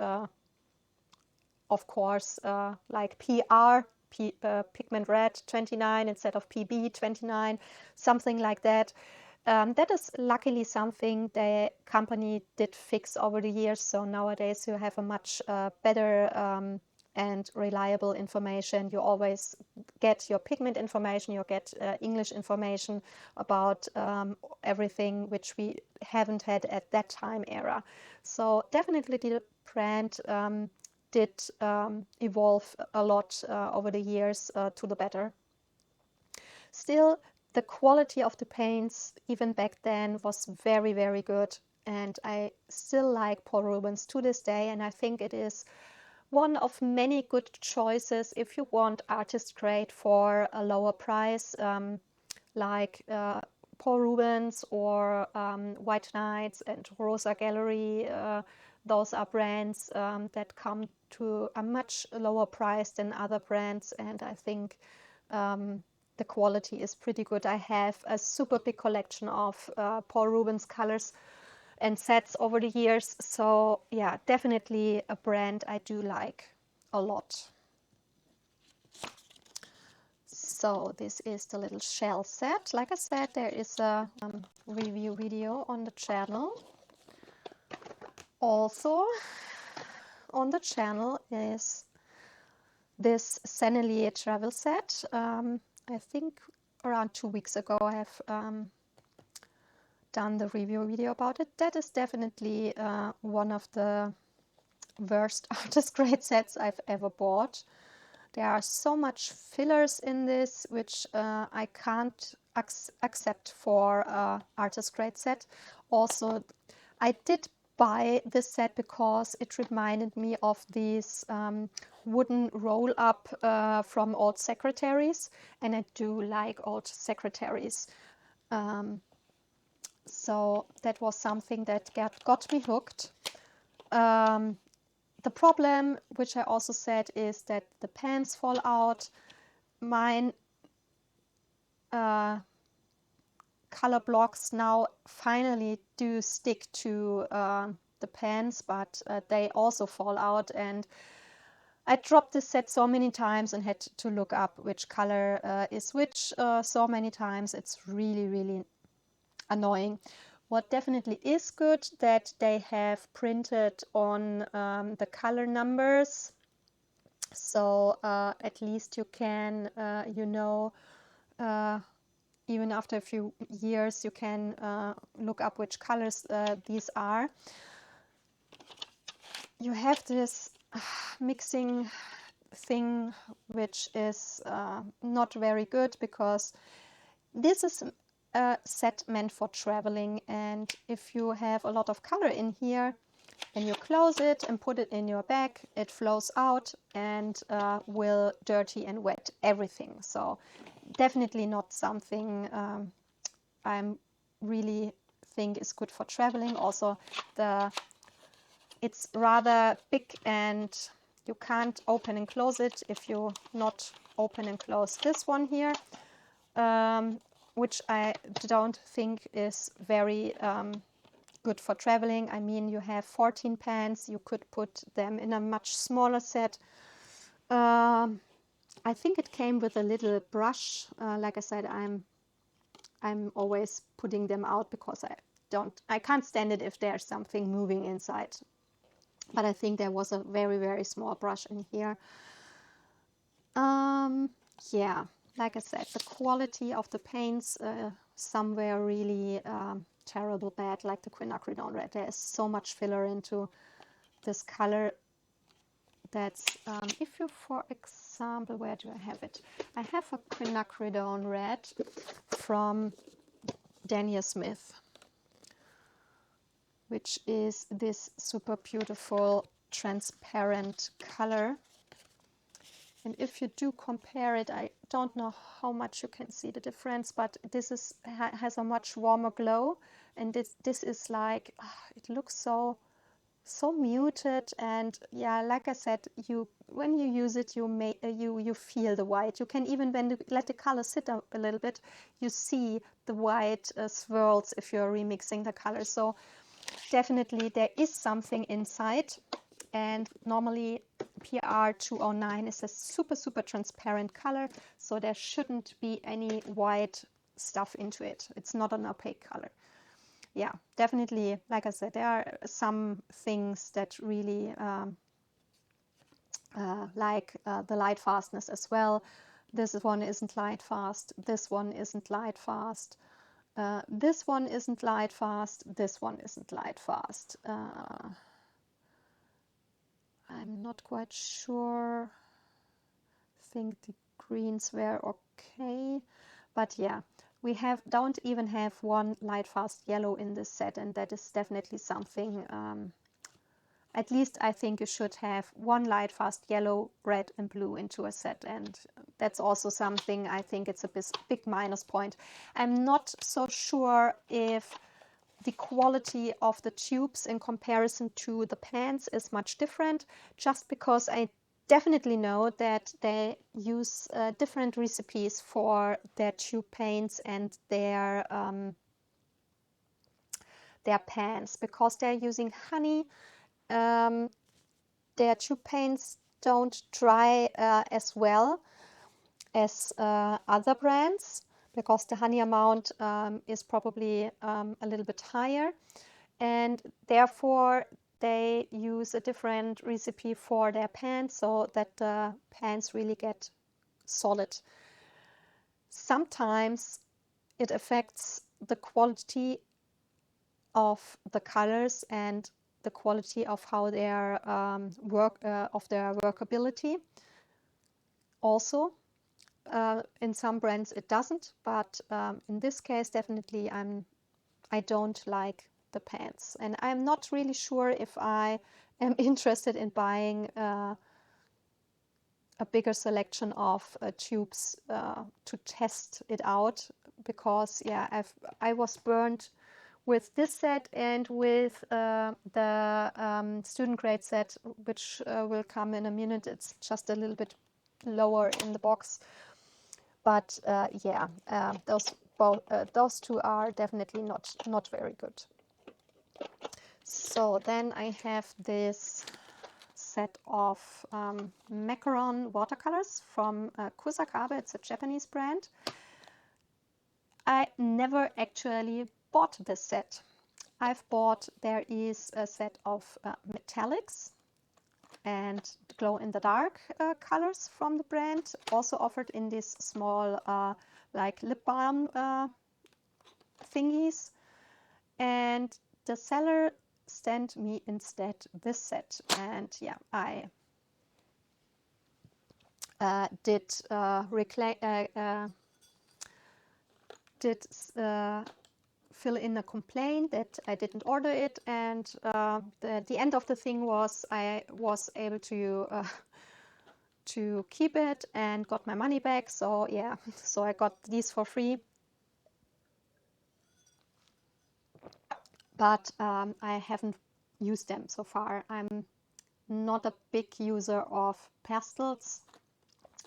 of course like pigment red 29 instead of PB 29, something like that. That is luckily something the company did fix over the years, so nowadays you have a much better and reliable information. You always get your pigment information, you get English information about everything, which we haven't had at that time era. So definitely the brand did evolve a lot over the years to the better. Still, the quality of the paints, even back then, was very, very good. And I still like Paul Rubens to this day. And I think it is one of many good choices if you want artist grade for a lower price, like Paul Rubens or White Nights and Rosa Gallery. Those are brands that come to a much lower price than other brands, and I think the quality is pretty good. I have a super big collection of Paul Rubens colors and sets over the years, so yeah, definitely a brand I do like a lot. So this is the little shell set. Like I said, there is a review video on the channel. Also on the channel is this Sennelier travel set. I think around 2 weeks ago I have done the review video about it. That is definitely one of the worst artist grade sets I've ever bought. There are so much fillers in this, which I can't accept for artist grade set. Also, I did buy this set because it reminded me of these wooden roll-up from old secretaries, and I do like old secretaries. So that was something that got me hooked. The problem, which I also said, is that the pans fall out. Mine color blocks now finally do stick to the pans, but they also fall out, and I dropped this set so many times and had to look up which color is which so many times. It's really, really annoying. What definitely is good, that they have printed on the color numbers, so at least you can, even after a few years, you can look up which colors these are. You have this mixing thing, which is not very good, because this is a set meant for traveling, and if you have a lot of color in here and you close it and put it in your bag, it flows out and will dirty and wet everything. So definitely not something I'm really think is good for traveling. Also, it's rather big and you can't open and close it if you not open and close this one here, which I don't think is very good for traveling. I mean, you have 14 pans, you could put them in a much smaller set. I think it came with a little brush. Like I said, I'm always putting them out because I can't stand it if there's something moving inside. But I think there was a very, very small brush in here. Yeah, like I said, the quality of the paints somewhere really terrible bad, like the quinacridone red. There is so much filler into this color. That's, if you, for example, where do I have it? I have a quinacridone red from Daniel Smith, which is this super beautiful transparent color. And if you do compare it, I don't know how much you can see the difference, but this has a much warmer glow, and this is like, it looks so muted. And yeah, like I said, when you use it, you feel the white. You can even, when you let the color sit a little bit, you see the white swirls if you're remixing the color. So definitely there is something inside, and normally PR 209 is a super, super transparent color, so there shouldn't be any white stuff into it. It's not an opaque color. Yeah, definitely, like I said, there are some things that really like the light fastness as well. This one isn't light fast, this one isn't light fast, this one isn't light fast, this one isn't light fast. I'm not quite sure. I think the greens were okay, but yeah, don't even have one light fast yellow in this set, and that is definitely something. At least I think you should have one light fast yellow, red and blue into a set, and that's also something I think it's a big minus point. I'm not so sure if the quality of the tubes in comparison to the pans is much different, just because I definitely know that they use different recipes for their tube paints and their pans, because they're using honey. Their tube paints don't dry as well as other brands, because the honey amount is probably a little bit higher, and therefore they use a different recipe for their pans so that the pans really get solid. Sometimes it affects the quality of the colors and the quality of how their their workability. Also, in some brands it doesn't, but in this case definitely I don't like the pans, and I'm not really sure if I am interested in buying a bigger selection of tubes to test it out, because yeah, I was burned with this set and with the student grade set, which will come in a minute. It's just a little bit lower in the box, but yeah, those two are definitely not very good. So then I have this set of macaron watercolors from Kusakabe. It's a Japanese brand. I never actually bought this set. There is a set of metallics and glow-in-the-dark colors from the brand, also offered in these small like lip balm thingies, and the seller sent me instead this set, and yeah, I did fill in a complaint that I didn't order it, and the end of the thing was I was able to keep it and got my money back. So yeah, so I got these for free. But I haven't used them so far. I'm not a big user of pastels.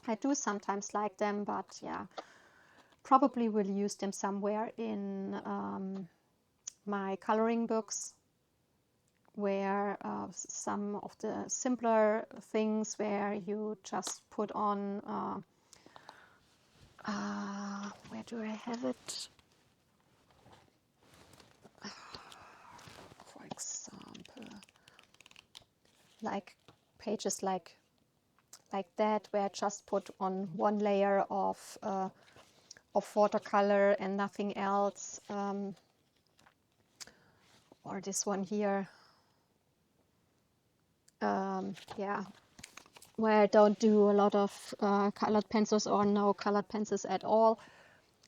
I do sometimes like them, but yeah, probably will use them somewhere in my coloring books, where some of the simpler things where you just put on, where do I have it? For example, like pages like that, where I just put on one layer of watercolor and nothing else, or this one here, yeah, where I don't do a lot of colored pencils or no colored pencils at all,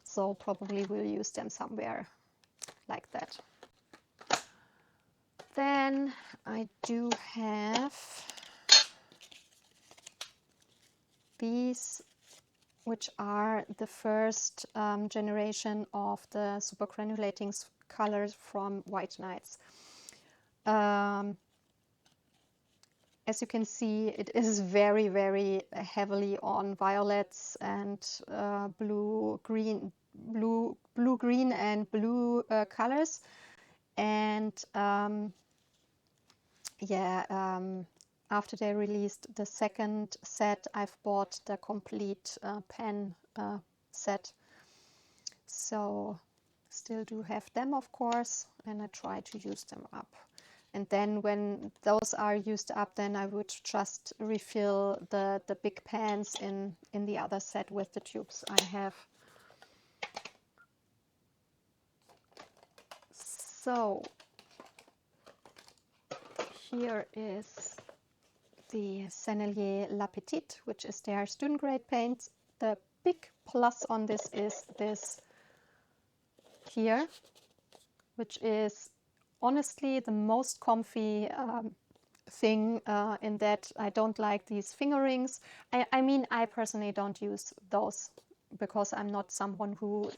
so probably will use them somewhere like that. Then I do have these, which are the first generation of the super granulating colors from White Nights. As you can see, it is very, very heavily on violets and blue, green and blue colors. And yeah, after they released the second set, I've bought the complete pen set. So still do have them, of course, and I try to use them up. And then when those are used up, then I would just refill the big pans in the other set with the tubes I have. So here is the Sennelier La Petite, which is their student grade paint. The big plus on this is this here, which is honestly the most comfy thing in that I don't like these fingerings. I mean, I personally don't use those because I'm not someone who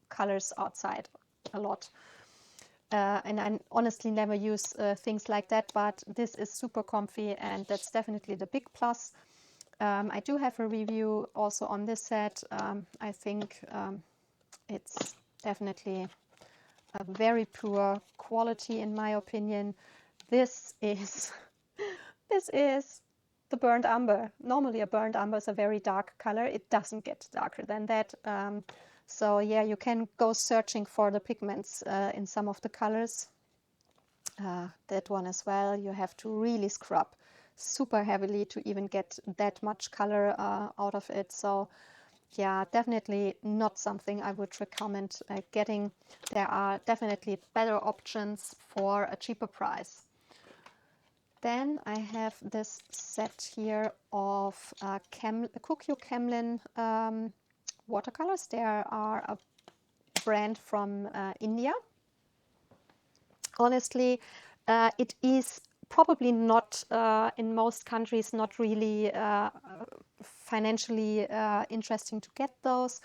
colors outside a lot. And I honestly never use things like that, but this is super comfy, and that's definitely the big plus. I do have a review also on this set. I think it's definitely a very poor quality in my opinion. This is the burnt umber. Normally a burnt umber is a very dark color. It doesn't get darker than that. So yeah, you can go searching for the pigments in some of the colors. That one as well, you have to really scrub super heavily to even get that much color out of it. So yeah, definitely not something I would recommend getting. There are definitely better options for a cheaper price. Then I have this set here of Kukyu Camlin watercolors. They are a brand from India. Honestly, it is probably not in most countries not really financially interesting to get those.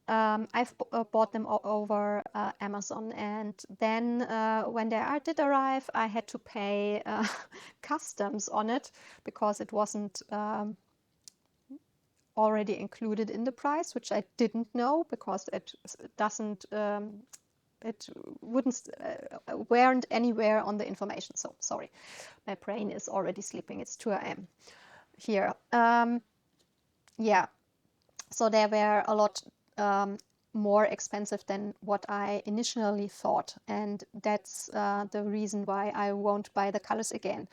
I've bought them over Amazon, and then when they did arrive, I had to pay customs on it because it wasn't already included in the price, which I didn't know because it doesn't it wouldn't weren't anywhere on the information. So sorry, my brain is already sleeping. It's 2 a.m. here. Yeah, so they were a lot more expensive than what I initially thought, and that's the reason why I won't buy the colors again.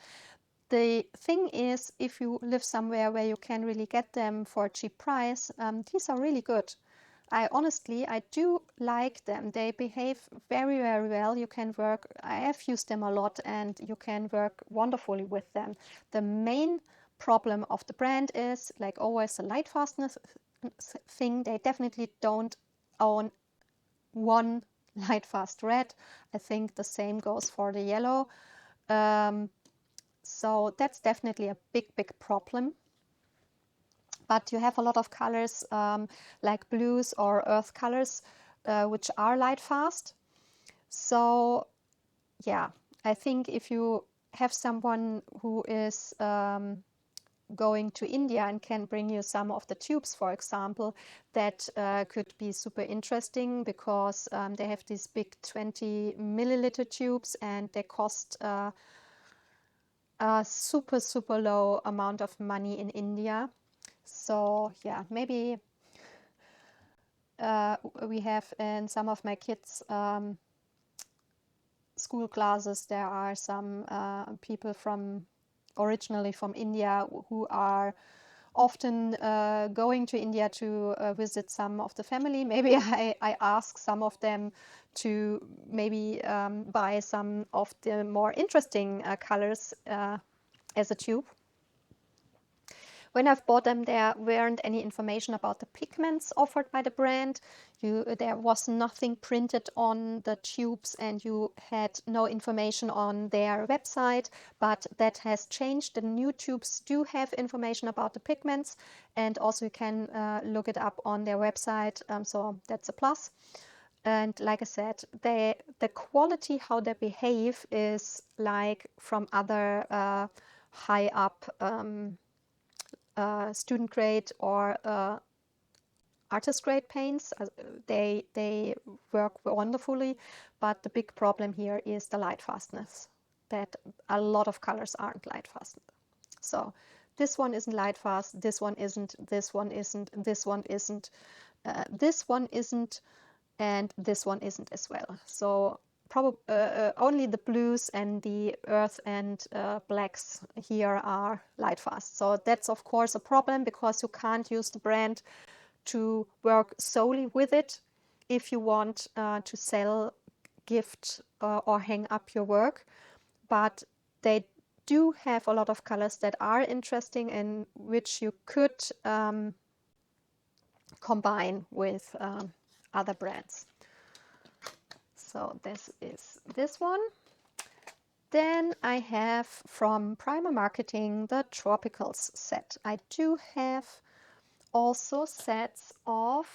The thing is, if you live somewhere where you can really get them for a cheap price, these are really good. I do like them. They behave very, very well. You can work, I have used them a lot, and you can work wonderfully with them. The main problem of the brand is, like always, the light fastness thing. They definitely don't own one light fast red. I think the same goes for the yellow. So that's definitely a big, big problem. But you have a lot of colors like blues or earth colors, which are light fast. So yeah, I think if you have someone who is going to India and can bring you some of the tubes, for example, that could be super interesting because they have these big 20 milliliter tubes, and they cost a super, super low amount of money in India. So yeah, maybe we have in some of my kids' school classes, there are some people originally from India who are often going to India to visit some of the family. Maybe I ask some of them to maybe buy some of the more interesting colors as a tube. When I've bought them, there weren't any information about the pigments offered by the brand. There was nothing printed on the tubes, and you had no information on their website, but that has changed. The new tubes do have information about the pigments, and also you can look it up on their website, so that's a plus. And like I said, the quality, how they behave, is like from other high up student grade or artist grade paints. They work wonderfully, but the big problem here is the light fastness, that a lot of colors aren't light fast. So this one isn't light fast, this one isn't, this one isn't, this one isn't, this one isn't, and this one isn't as well. So probably only the blues and the earth and blacks here are light fast. So that's of course a problem, because you can't use the brand to work solely with it if you want to sell, gift, or hang up your work. But they do have a lot of colors that are interesting and which you could combine with other brands. So this is this one. Then I have from Primer Marketing the Tropicals set. I do have also sets of,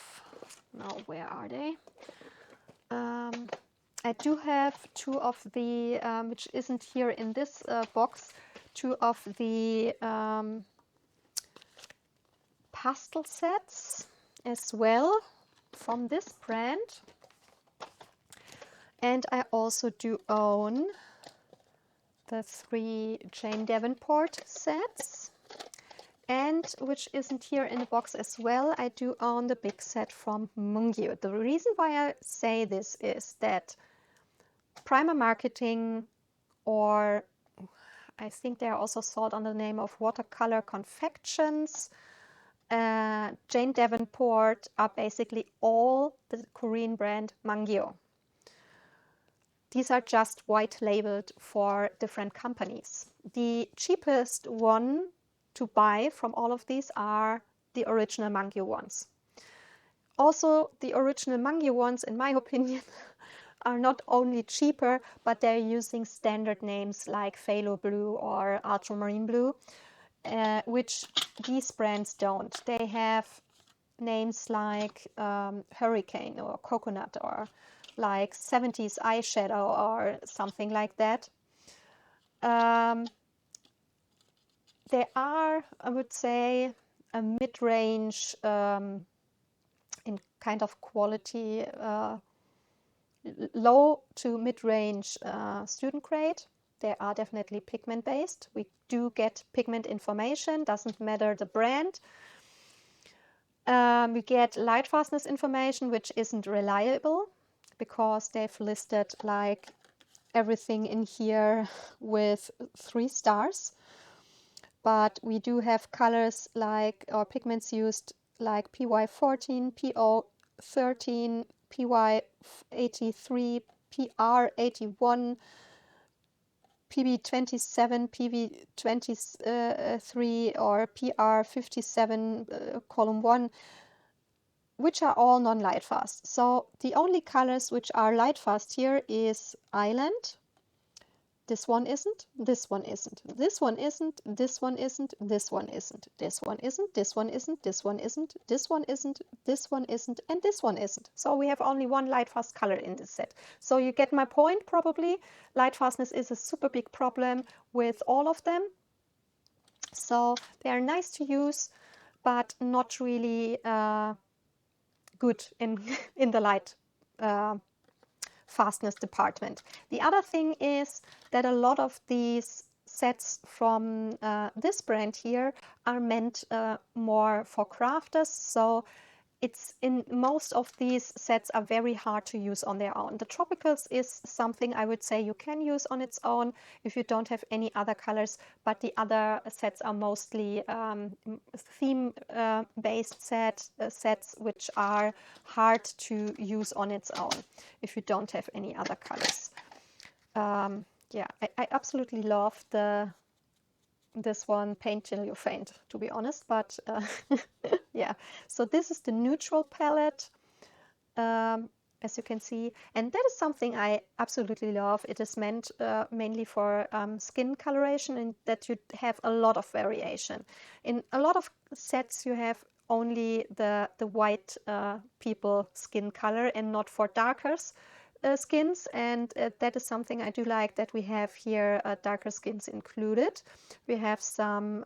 now where are they? I do have two of the, which isn't here in this box, two of the pastel sets as well from this brand. And I also do own the 3 Jane Davenport sets. And which isn't here in the box as well, I do own the big set from Mungyo. The reason why I say this is that Primer Marketing, or I think they are also sold under the name of Watercolor Confections, Jane Davenport are basically all the Korean brand Mungyo. These are just white labeled for different companies. The cheapest one to buy from all of these are the original Mungyo ones. Also, the original Mungyo ones, in my opinion, are not only cheaper, but they're using standard names like Phthalo Blue or Ultramarine Blue, which these brands don't. They have names like Hurricane or Coconut, or like 70s eyeshadow or something like that. They are, I would say, a mid-range in kind of quality, low to mid-range student grade. They are definitely pigment based. We do get pigment information, doesn't matter the brand. We get light fastness information, which isn't reliable because they've listed like everything in here with 3 stars. But we do have colors like, or pigments used like PY14, PO13, PY83, PR81, PB27, PB23, or PR57, column 1, which are all non-light fast. So the only colors which are light fast here is Island. This one isn't, this one isn't, this one isn't, this one isn't, this one isn't, this one isn't, this one isn't, this one isn't, this one isn't, this one isn't, and this one isn't. So we have only one light fast color in this set. So you get my point probably. Light fastness is a super big problem with all of them. So they are nice to use, but not really good in the light fastness department. The other thing is that a lot of these sets from this brand here are meant more for crafters, so it's in most of these sets are very hard to use on their own. The Tropicals is something I would say you can use on its own if you don't have any other colors, but the other sets are mostly theme based sets which are hard to use on its own if you don't have any other colors. Yeah, I absolutely love this one, Paint Till You Faint, to be honest, but yeah. So this is the neutral palette, as you can see, and that is something I absolutely love. It is meant mainly for skin coloration, and that you have a lot of variation. In a lot of sets you have only the white people skin color and not for darker skins, and that is something I do like, that we have here darker skins included. We have some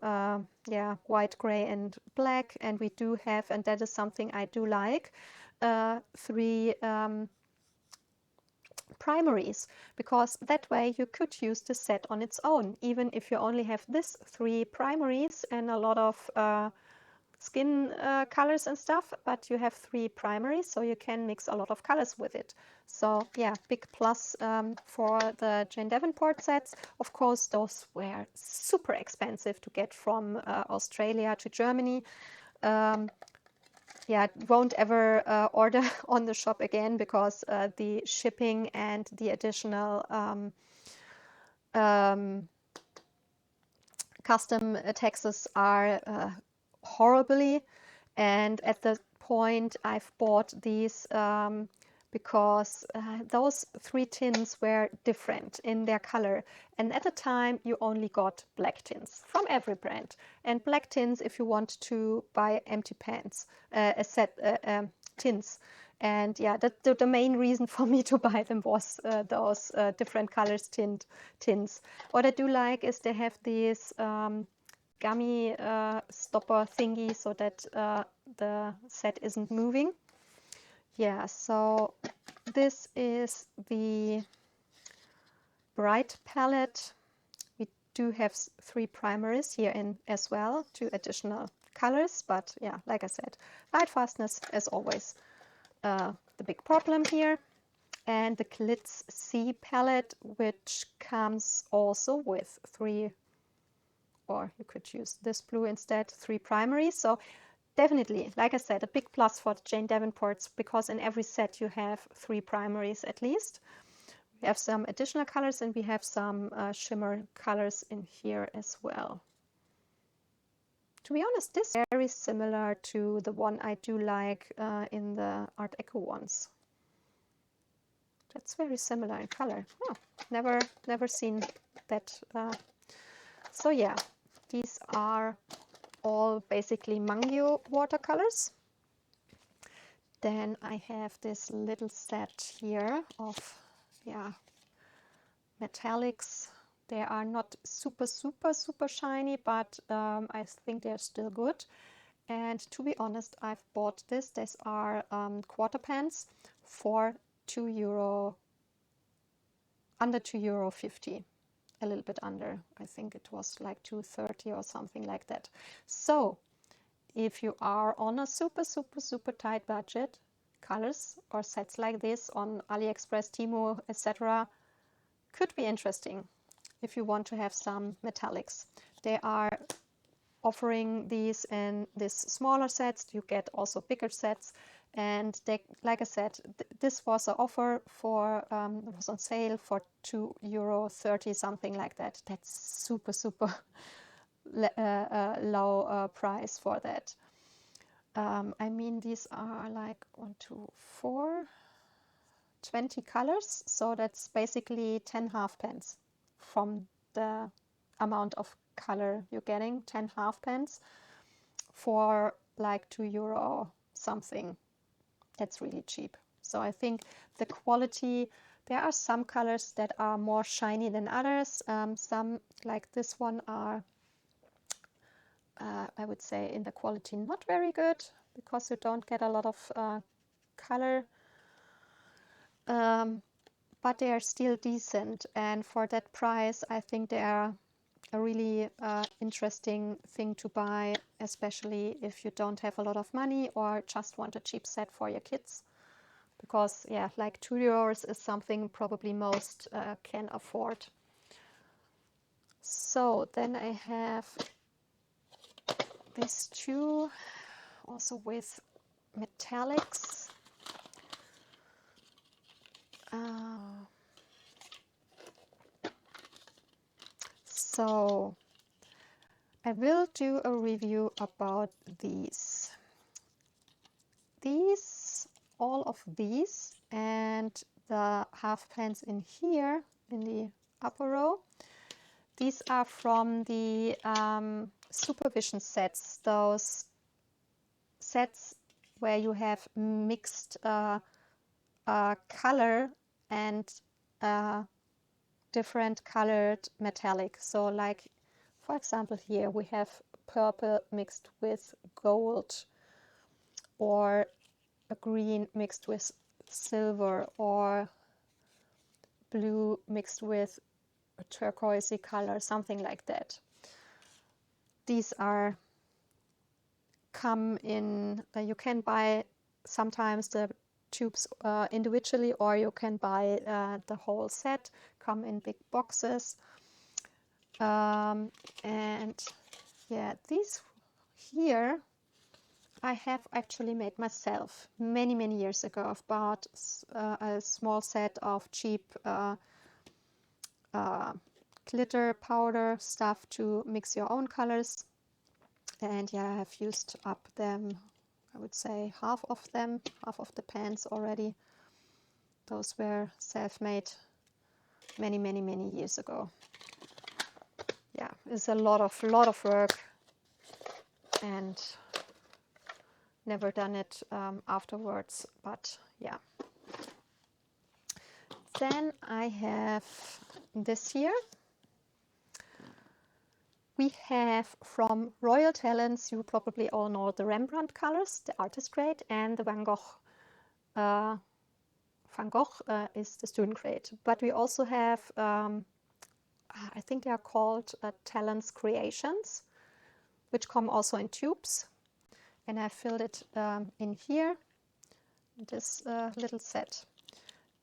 yeah, white, gray and black, and we do have, and that is something I do like, 3 primaries, because that way you could use the set on its own, even if you only have this 3 primaries and a lot of skin colors and stuff, but you have 3 primaries, so you can mix a lot of colors with it. So yeah, big plus for the Jane Davenport sets. Of course, those were super expensive to get from Australia to Germany. Yeah, won't ever order on the shop again, because the shipping and the additional custom taxes are horribly, and at the point I've bought these because those three tins were different in their color, and at the time you only got black tins from every brand. And black tins if you want to buy empty pans, a set tins. And yeah, the main reason for me to buy them was those different colors tins. What I do like is they have these gummy stopper thingy so that the set isn't moving. Yeah, so this is the bright palette. We do have three primaries here in as well, 2 additional colors, but yeah, like I said, light fastness as always the big problem here. And the Glitz C palette, which comes also with 3, or you could use this blue instead, 3 primaries. So definitely, like I said, a big plus for the Jane Davenports, because in every set you have 3 primaries at least. We have some additional colors and we have some shimmer colors in here as well. To be honest, this is very similar to the one I do like in the Art Deco ones. That's very similar in color. Oh, never seen that. So yeah, these are all basically Mangyo watercolors. Then I have this little set here of metallics. They are not super shiny, but I think they're still good. And to be honest, I've bought this. These are quarter pans for €2, under €2.50, a little bit under. I think it was like €2.30 or something like that. So if you are on a super tight budget, colors or sets like this on AliExpress, Temu, etc. could be interesting if you want to have some metallics. They are offering these in these smaller sets. You get also bigger sets, and they, like I said, this was an offer for it was on sale for €2.30, something like that. That's super low price for that. I mean, these are like 1, 2, 4, 20 colors, so that's basically 10 half pans from the amount of color you're getting. 10 half pans for like €2 something. That's really cheap. So I think the quality, there are some colors that are more shiny than others. Some like this one are I would say in the quality not very good, because you don't get a lot of color, but they are still decent, and for that price I think they are a really interesting thing to buy, especially if you don't have a lot of money or just want a cheap set for your kids, because yeah, like €2 is something probably most can afford. So then I have these two also with metallics. So I will do a review about these. All of these, and the half pans in here in the upper row. These are from the supervision sets, those sets where you have mixed color and different colored metallic. So like, for example, here we have purple mixed with gold, or a green mixed with silver, or blue mixed with a turquoisey color, something like that. These are come in, you can buy sometimes the tubes individually, or you can buy the whole set, come in big boxes. And yeah, these here I have actually made myself many years ago. I've bought a small set of cheap glitter powder stuff to mix your own colors, and yeah, I have used up them, I would say half of the pans already. Those were self-made many years ago. Yeah, it's a lot of work, and never done it afterwards, but yeah. Then I have this here. We have from Royal Talents, you probably all know the Rembrandt colors, the artist grade, and the Van Gogh. Van Gogh is the student grade. But we also have, I think they are called Talents Creations, which come also in tubes. And I filled it in here, this little set.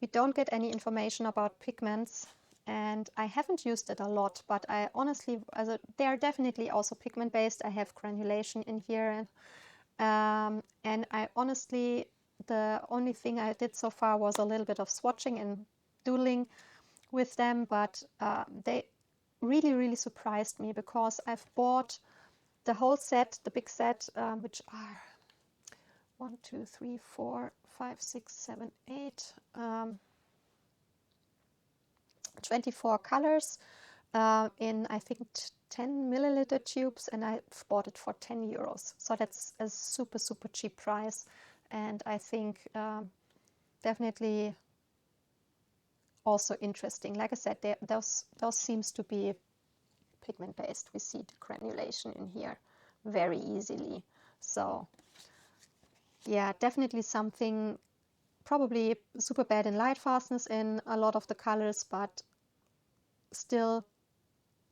We don't get any information about pigments, and I haven't used it a lot, but I honestly, they are definitely also pigment based. I have granulation in here, and I honestly, the only thing I did so far was a little bit of swatching and doodling with them, but they really surprised me, because I've bought the whole set, the big set, which are 1, 2, 3, 4, 5, 6, 7, 8, 24 colors in, I think, 10 milliliter tubes, and I bought it for 10 euros. So that's a super cheap price, and I think definitely also interesting. Like I said, those seems to be pigment based. We see the granulation in here very easily. So yeah, definitely something, probably super bad in light fastness in a lot of the colors, but still,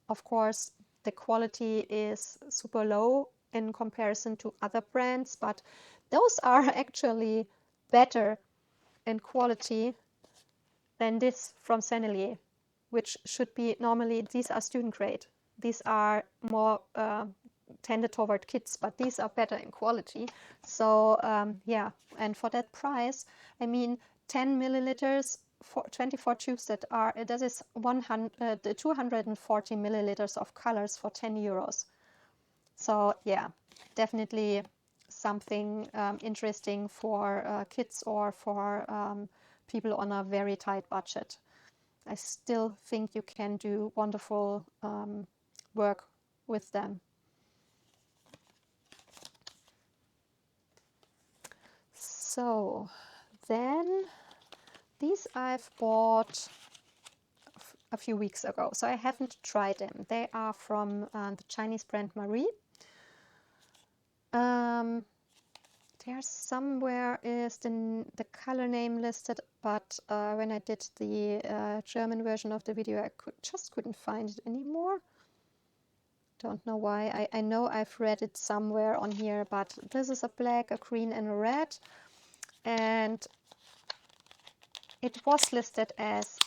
of course, the quality is super low in comparison to other brands, but those are actually better in quality than this from Sennelier, which should be normally, these are student grade. These are more tended toward kids, but these are better in quality. So yeah, and for that price, I mean, 10 milliliters for 24 tubes, that is 240 milliliters of colors for 10 euros. So yeah, definitely something interesting for kids or for people on a very tight budget. I still think you can do wonderful work with them. So then these I've bought a few weeks ago, so I haven't tried them. They are from the Chinese brand Marie. There somewhere is the color name listed, but when I did the German version of the video, I just couldn't find it anymore. Don't know why. I know I've read it somewhere on here, but this is a black, a green, and a red, and it was listed as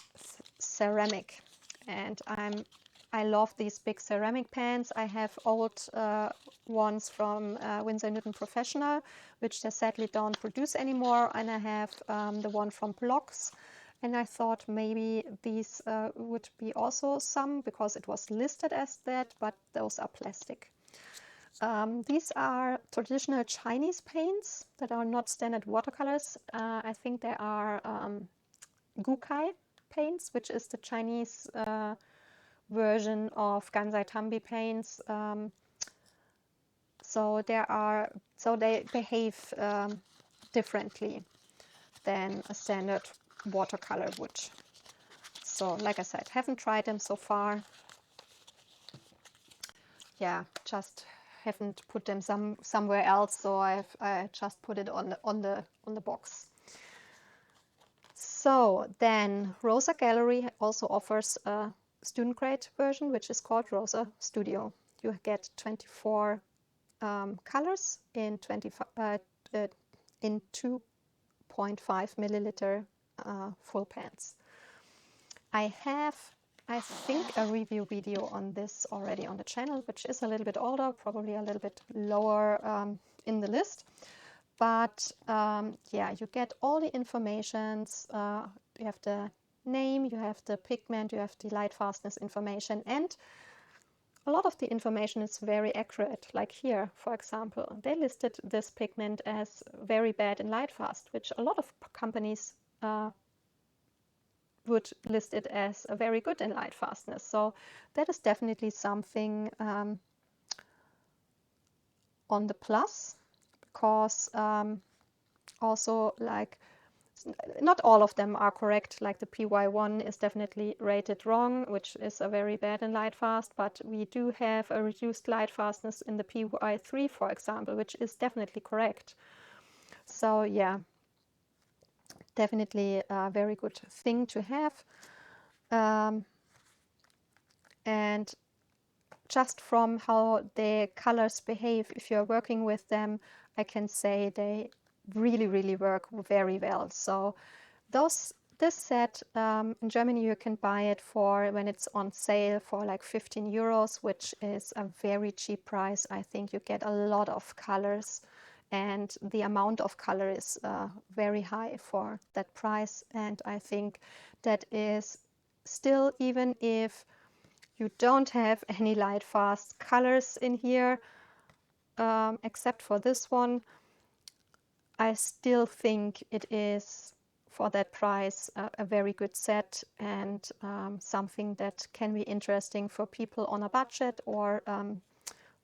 ceramic, and I love these big ceramic pans. I have old ones from Winsor & Newton Professional, which they sadly don't produce anymore, and I have the one from Blocks, and I thought maybe these would be also some, because it was listed as that, but those are plastic. These are traditional Chinese paints that are not standard watercolors. I think they are Gukai paints, which is the Chinese version of Gansai Tambi paints. So they behave differently than a standard watercolor would. So like I said, haven't tried them so far. Yeah, just haven't put them somewhere else, so I just put it on the box. So then Rosa Gallery also offers a student grade version, which is called Rosa Studio. You get 24 colors in 2.5 milliliter full pans. I have, I think, a review video on this already on the channel, which is a little bit older, probably a little bit lower in the list. But yeah, you get all the informations. You have the name, you have the pigment, you have the light fastness information, and a lot of the information is very accurate. Like here, for example, they listed this pigment as very bad in light fast, which a lot of companies would list it as a very good in light fastness. So that is definitely something on the plus, because also like not all of them are correct. Like the PY1 is definitely rated wrong, which is a very bad in light fast, but we do have a reduced light fastness in the PY3, for example, which is definitely correct. So yeah, definitely a very good thing to have. And just from how the colors behave, if you're working with them, I can say they really work very well. So this set in Germany, you can buy it for, when it's on sale, for like 15 euros, which is a very cheap price. I think you get a lot of colors, and the amount of color is very high for that price. And I think that is still, even if you don't have any light fast colors in here, except for this one, I still think it is, for that price, a very good set, and something that can be interesting for people on a budget, or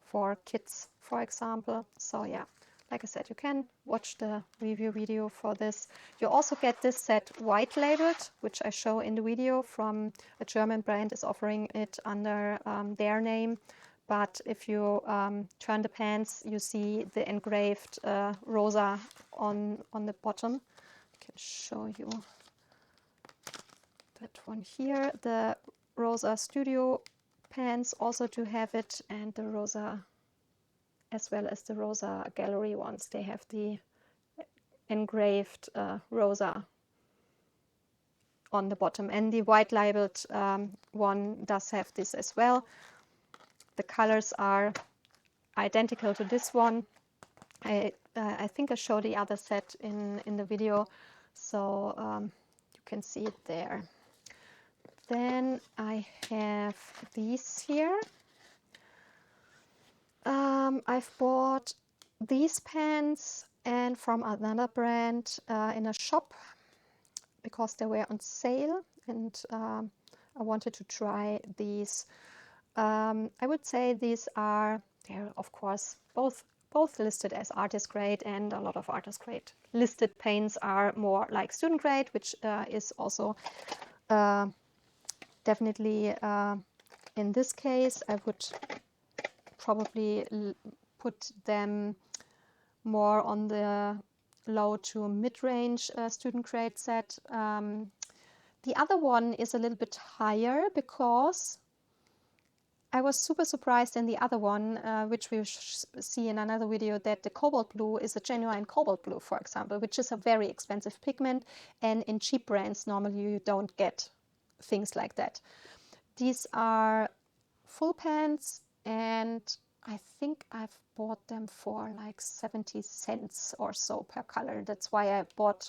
for kids, for example. So yeah, like I said, you can watch the review video for this. You also get this set white labeled, which I show in the video, from a German brand is offering it under their name. But if you turn the pans, you see the engraved rosa on the bottom. I can show you that one here. The rosa studio pans also do have it, and the rosa, as well as the rosa gallery ones, they have the engraved rosa on the bottom. And the white labeled one does have this as well. The colors are identical to this one. I think I showed the other set in the video, so you can see it there. Then I have these here. I've bought these pens and from another brand in a shop, because they were on sale, and I wanted to try these. I would say these are, they're of course both listed as artist grade, and a lot of artist grade listed paints are more like student grade, which is also definitely in this case. I would probably put them more on the low to mid-range student grade set. The other one is a little bit higher, because I was super surprised in the other one, which we see in another video, that the cobalt blue is a genuine cobalt blue, for example, which is a very expensive pigment, and in cheap brands normally you don't get things like that. These are full pans, and I think I've bought them for like 70 cents or so per color. That's why I bought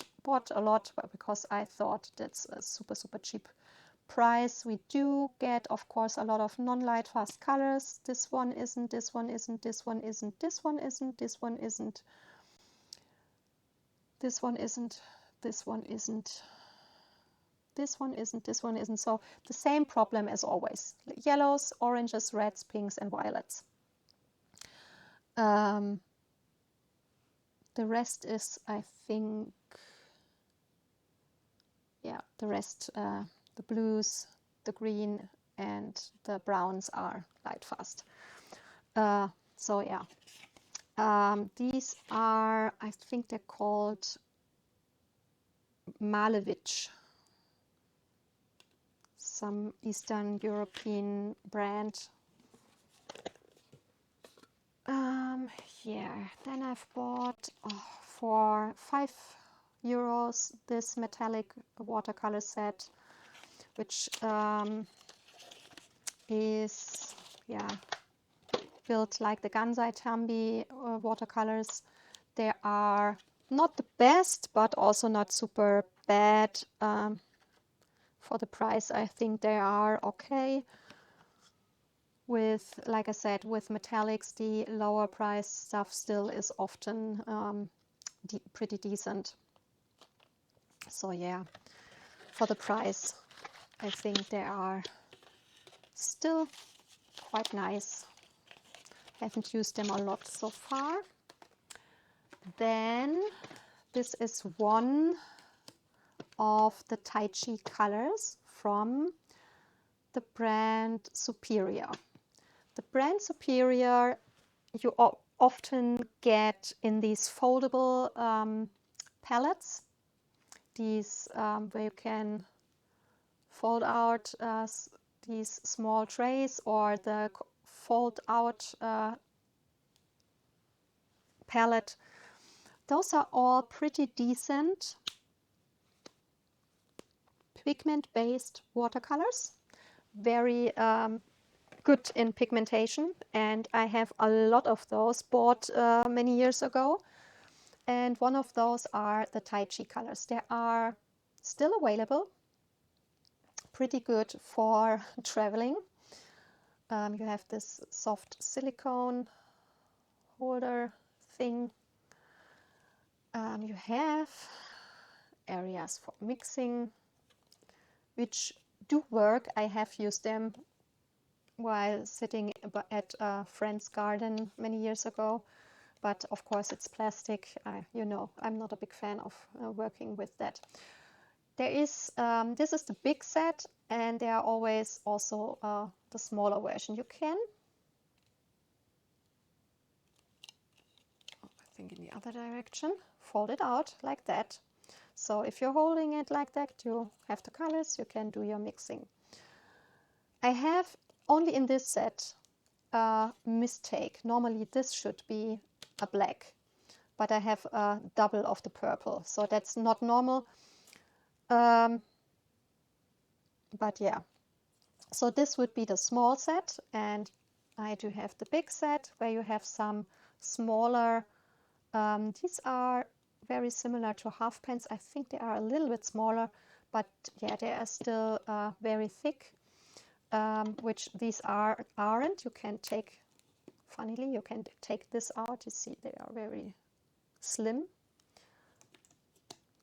a lot, because I thought that's a super cheap price. We do get, of course, a lot of non-light fast colors. This one isn't, this one isn't, this one isn't, this one isn't, this one isn't, this one isn't, this one isn't, this one isn't, this one isn't. So the same problem as always: yellows, oranges, reds, pinks, and violets. The rest is, I think, yeah, the rest, the blues, the green, and the browns are light fast. So yeah, these are, I think they're called Malevich, some Eastern European brand. Yeah, then I've bought for €5 this metallic watercolor set, which is, yeah, built like the Gansai Tambi watercolors. They are not the best, but also not super bad. For the price, I think they are okay. With, like I said, with metallics, the lower price stuff still is often pretty decent. So yeah, for the price, I think they are still quite nice. Haven't used them a lot so far. Then this is one of the Tai Chi colors from the brand Superior. The brand Superior you often get in these foldable palettes, these where you can fold out these small trays, or the fold out palette. Those are all pretty decent pigment-based watercolors, very good in pigmentation, and I have a lot of those bought many years ago, and one of those are the Tai Chi colors. They are still available, pretty good for traveling. You have this soft silicone holder thing. You have areas for mixing, which do work. I have used them while sitting at a friend's garden many years ago, but of course it's plastic. You know, I'm not a big fan of working with that. There is, this is the big set, and there are always also the smaller version. You can, I think in the other direction, fold it out like that. So if you're holding it like that, you have the colors, you can do your mixing. I have only in this set a mistake. Normally this should be a black, but I have a double of the purple, so that's not normal. But yeah, so this would be the small set, and I do have the big set where you have some smaller, these are very similar to half pence. I think they are a little bit smaller, but yeah, they are still very thick, which these aren't. You can take, funnily, you can take this out. You see they are very slim,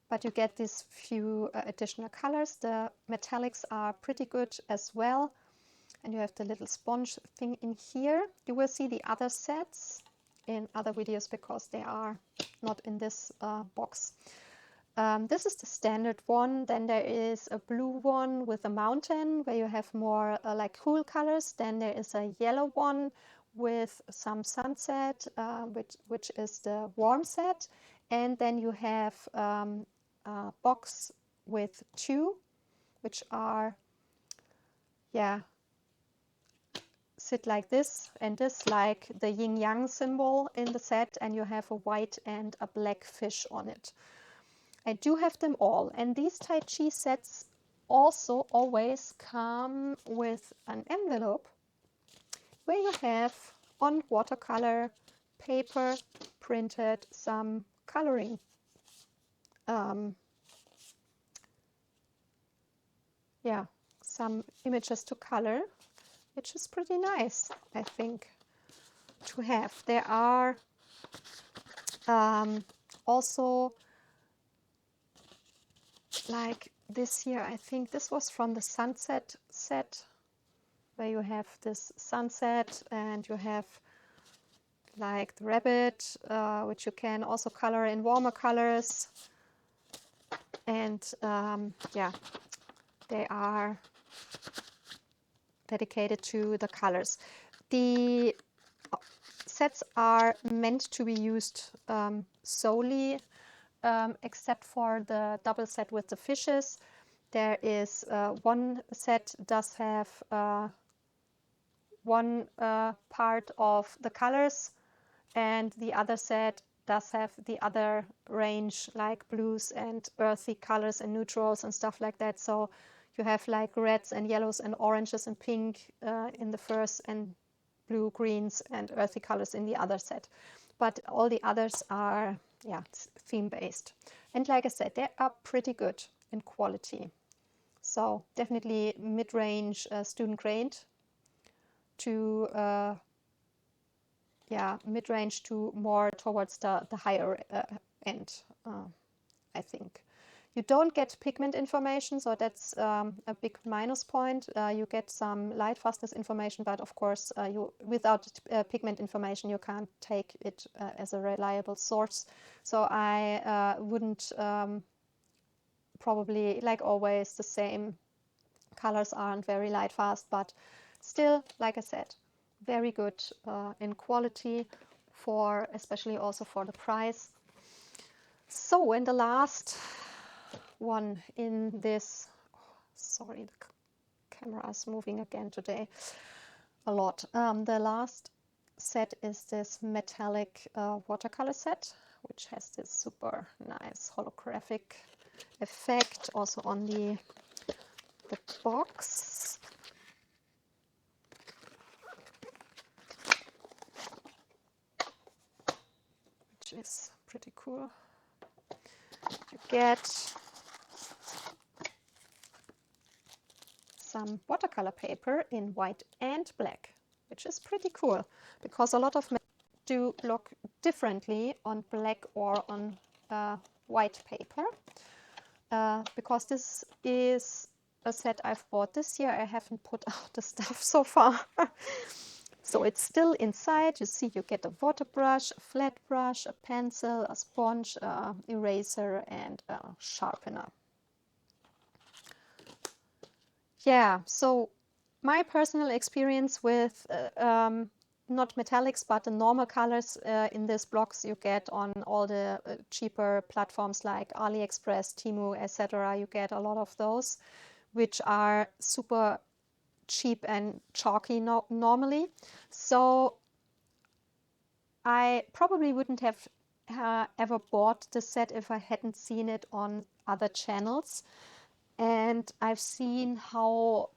but you get these few additional colors. The metallics are pretty good as well, and you have the little sponge thing in here. You will see the other sets in other videos because they are not in this box. This is the standard one. Then there is a blue one with a mountain where you have more like cool colors. Then there is a yellow one with some sunset, which is the warm set. And then you have a box with two, which are, yeah, sit like this, and this like the yin yang symbol in the set, and you have a white and a black fish on it. I do have them all, and these Tai Chi sets also always come with an envelope where you have on watercolor paper printed some coloring yeah, some images to color, which is pretty nice, I think, to have. There are also, like this here, I think this was from the sunset set, where you have this sunset and you have like the rabbit, which you can also color in warmer colors. And yeah, they are dedicated to the colors. The sets are meant to be used solely, except for the double set with the fishes. There is one set does have one part of the colors, and the other set does have the other range, like blues and earthy colors and neutrals and stuff like that. So you have like reds and yellows and oranges and pink in the first, and blue, greens and earthy colors in the other set. But all the others are, yeah, theme based. And like I said, they are pretty good in quality. So definitely mid-range student grade to yeah, mid-range to more towards the higher end, I think. You don't get pigment information, so that's a big minus point. You get some light fastness information, but of course, without pigment information, you can't take it as a reliable source. So I wouldn't probably, like always, the same colors aren't very light fast, but still, like I said, very good in quality, for especially also for the price. So, and the last one in this, sorry, the camera is moving again today a lot. The last set is this metallic watercolor set, which has this super nice holographic effect also on the box. Which is pretty cool. You get some watercolor paper in white and black, which is pretty cool because a lot of do look differently on black or on white paper. Because this is a set I've bought this year, I haven't put out the stuff so far. So it's still inside. You see, you get a water brush, a flat brush, a pencil, a sponge, eraser, and a sharpener. Yeah, so my personal experience with not metallics, but the normal colors in this blocks you get on all the cheaper platforms like AliExpress, Temu, etc. You get a lot of those, which are super cheap and chalky normally. So I probably wouldn't have ever bought the set if I hadn't seen it on other channels. And I've seen how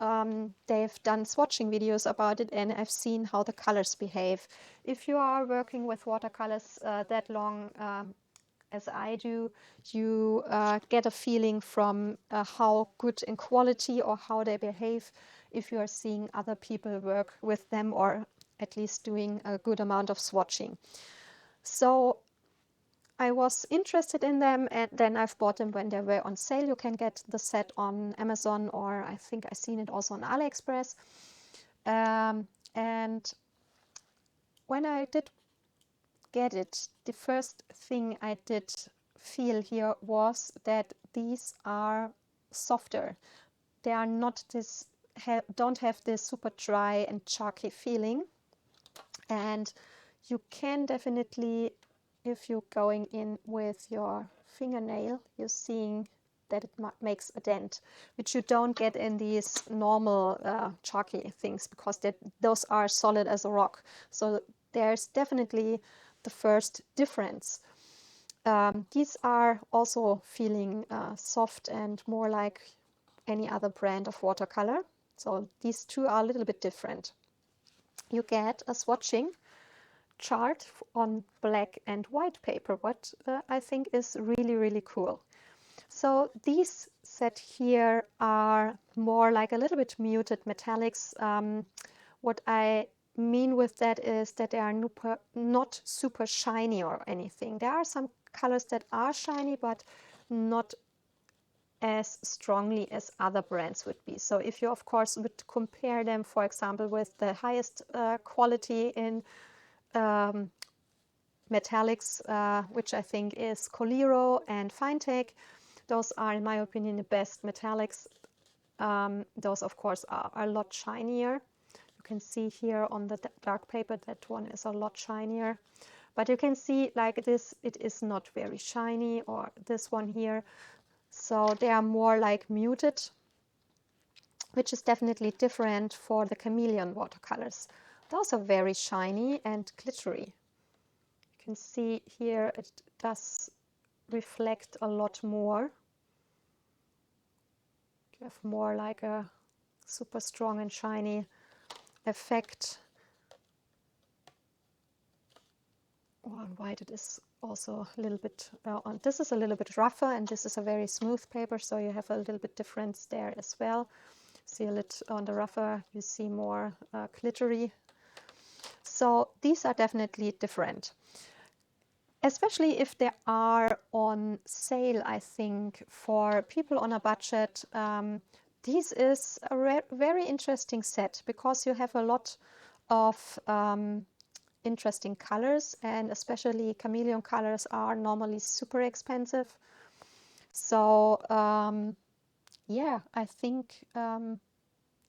they've done swatching videos about it, and I've seen how the colors behave. If you are working with watercolors that long as I do, you get a feeling from how good in quality or how they behave if you are seeing other people work with them, or at least doing a good amount of swatching. So I was interested in them, and then I've bought them when they were on sale. You can get the set on Amazon, or I think I've seen it also on AliExpress. And when I did get it, the first thing I did feel here was that these are softer. They are not this, don't have this super dry and chalky feeling. And you can definitely, if you're going in with your fingernail, you're seeing that it makes a dent, which you don't get in these normal chalky things, because those are solid as a rock. So there's definitely the first difference. These are also feeling soft and more like any other brand of watercolor. So these two are a little bit different. You get a swatching chart on black and white paper, what I think is really, really cool. So these set here are more like a little bit muted metallics. What I mean with that is that they are not super shiny or anything. There are some colors that are shiny, but not as strongly as other brands would be. So if you, of course, would compare them, for example, with the highest quality in metallics, which I think is Coliro and Finetake, those are, in my opinion, the best metallics. Those, of course, are a lot shinier. You can see here on the dark paper that one is a lot shinier. But you can see, like this, it is not very shiny, or this one here. So they are more like muted, which is definitely different for the chameleon watercolors. Those are very shiny and glittery. You can see here it does reflect a lot more. You have more like a super strong and shiny effect. On white it is also a little bit, this is a little bit rougher, and this is a very smooth paper, so you have a little bit difference there as well. See a little on the rougher, you see more glittery. So these are definitely different. especially if they are on sale, I think, for people on a budget. This is a very interesting set because you have a lot of interesting colors, and especially chameleon colors are normally super expensive. So yeah, I think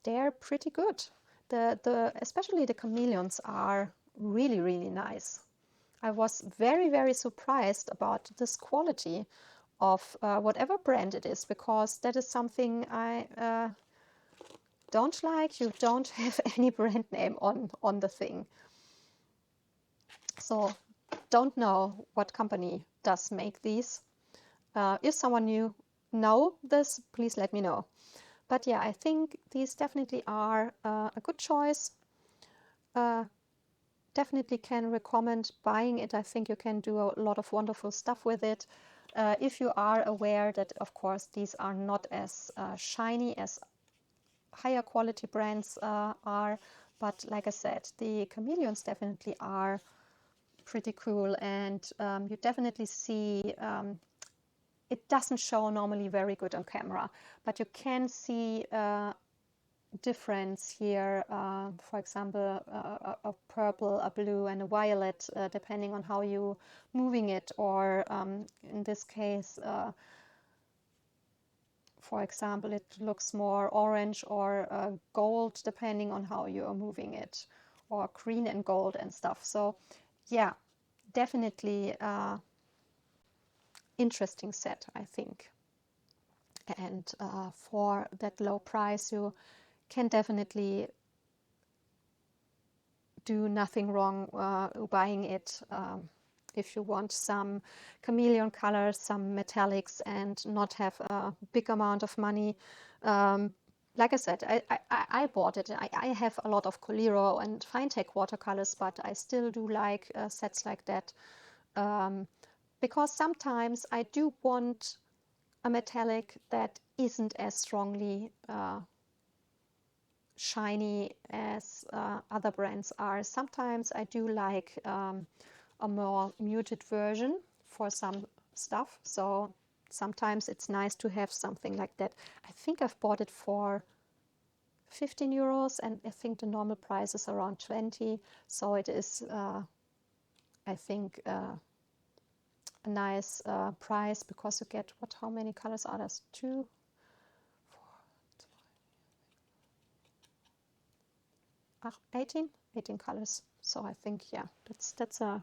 they're pretty good. Especially the chameleons are really, really nice. I was very, very surprised about this quality of whatever brand it is, because that is something I don't like. You don't have any brand name on the thing. So don't know what company does make these. If someone new know this, please let me know. But yeah, I think these definitely are a good choice. Definitely can recommend buying it. I think you can do a lot of wonderful stuff with it. If you are aware that, of course, these are not as shiny as higher quality brands are. But like I said, the chameleons definitely are pretty cool, and you definitely see it doesn't show normally very good on camera, but you can see difference here, for example, a purple, a blue, and a violet, depending on how you moving it, or in this case, for example, it looks more orange or gold, depending on how you are moving it, or green and gold and stuff. So yeah, definitely interesting set, I think. And for that low price, you can definitely do nothing wrong buying it. If you want some chameleon colors, some metallics, and not have a big amount of money. Like I said, I bought it. I have a lot of Coliro and Finetech watercolors, but I still do like sets like that. Because sometimes I do want a metallic that isn't as strongly shiny as other brands are. Sometimes I do like a more muted version for some stuff. So sometimes it's nice to have something like that. I think I've bought it for 15 euros, and I think the normal price is around 20. So it is, I think, a nice price, because you get, how many colors are there? 2, 4, 18 colors. So I think, yeah, that's a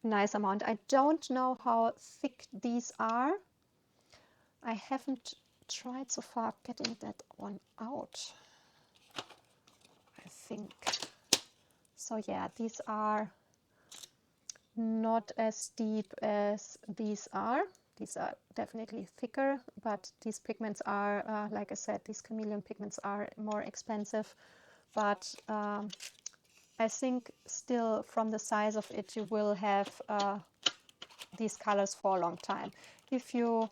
nice amount. I don't know how thick these are. I haven't tried so far getting that one out, I think. So yeah, these are not as deep as these are. These are definitely thicker, but these pigments are, like I said, these chameleon pigments are more expensive. But I think still from the size of it, you will have these colors for a long time. If you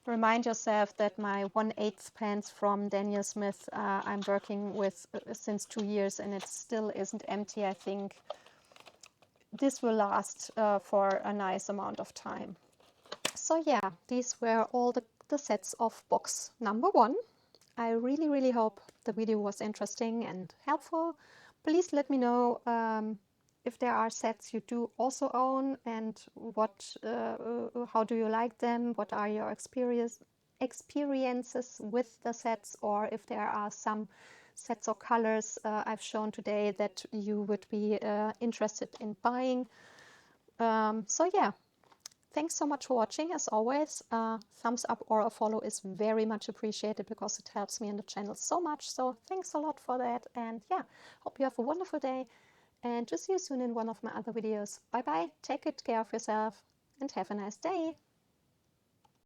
remind yourself that my 1/8 pans from Daniel Smith I'm working with since 2 years, and it still isn't empty, I think this will last for a nice amount of time. So yeah, these were all the sets of box number 1. I really, really hope the video was interesting and helpful. Please let me know if there are sets you do also own, and how do you like them? What are your experiences with the sets, or if there are some sets or colors I've shown today that you would be interested in buying. So yeah. Thanks so much for watching. As always, thumbs up or a follow is very much appreciated, because it helps me in the channel so much. So thanks a lot for that. And yeah, hope you have a wonderful day, and to see you soon in one of my other videos. Bye bye, take good care of yourself, and have a nice day.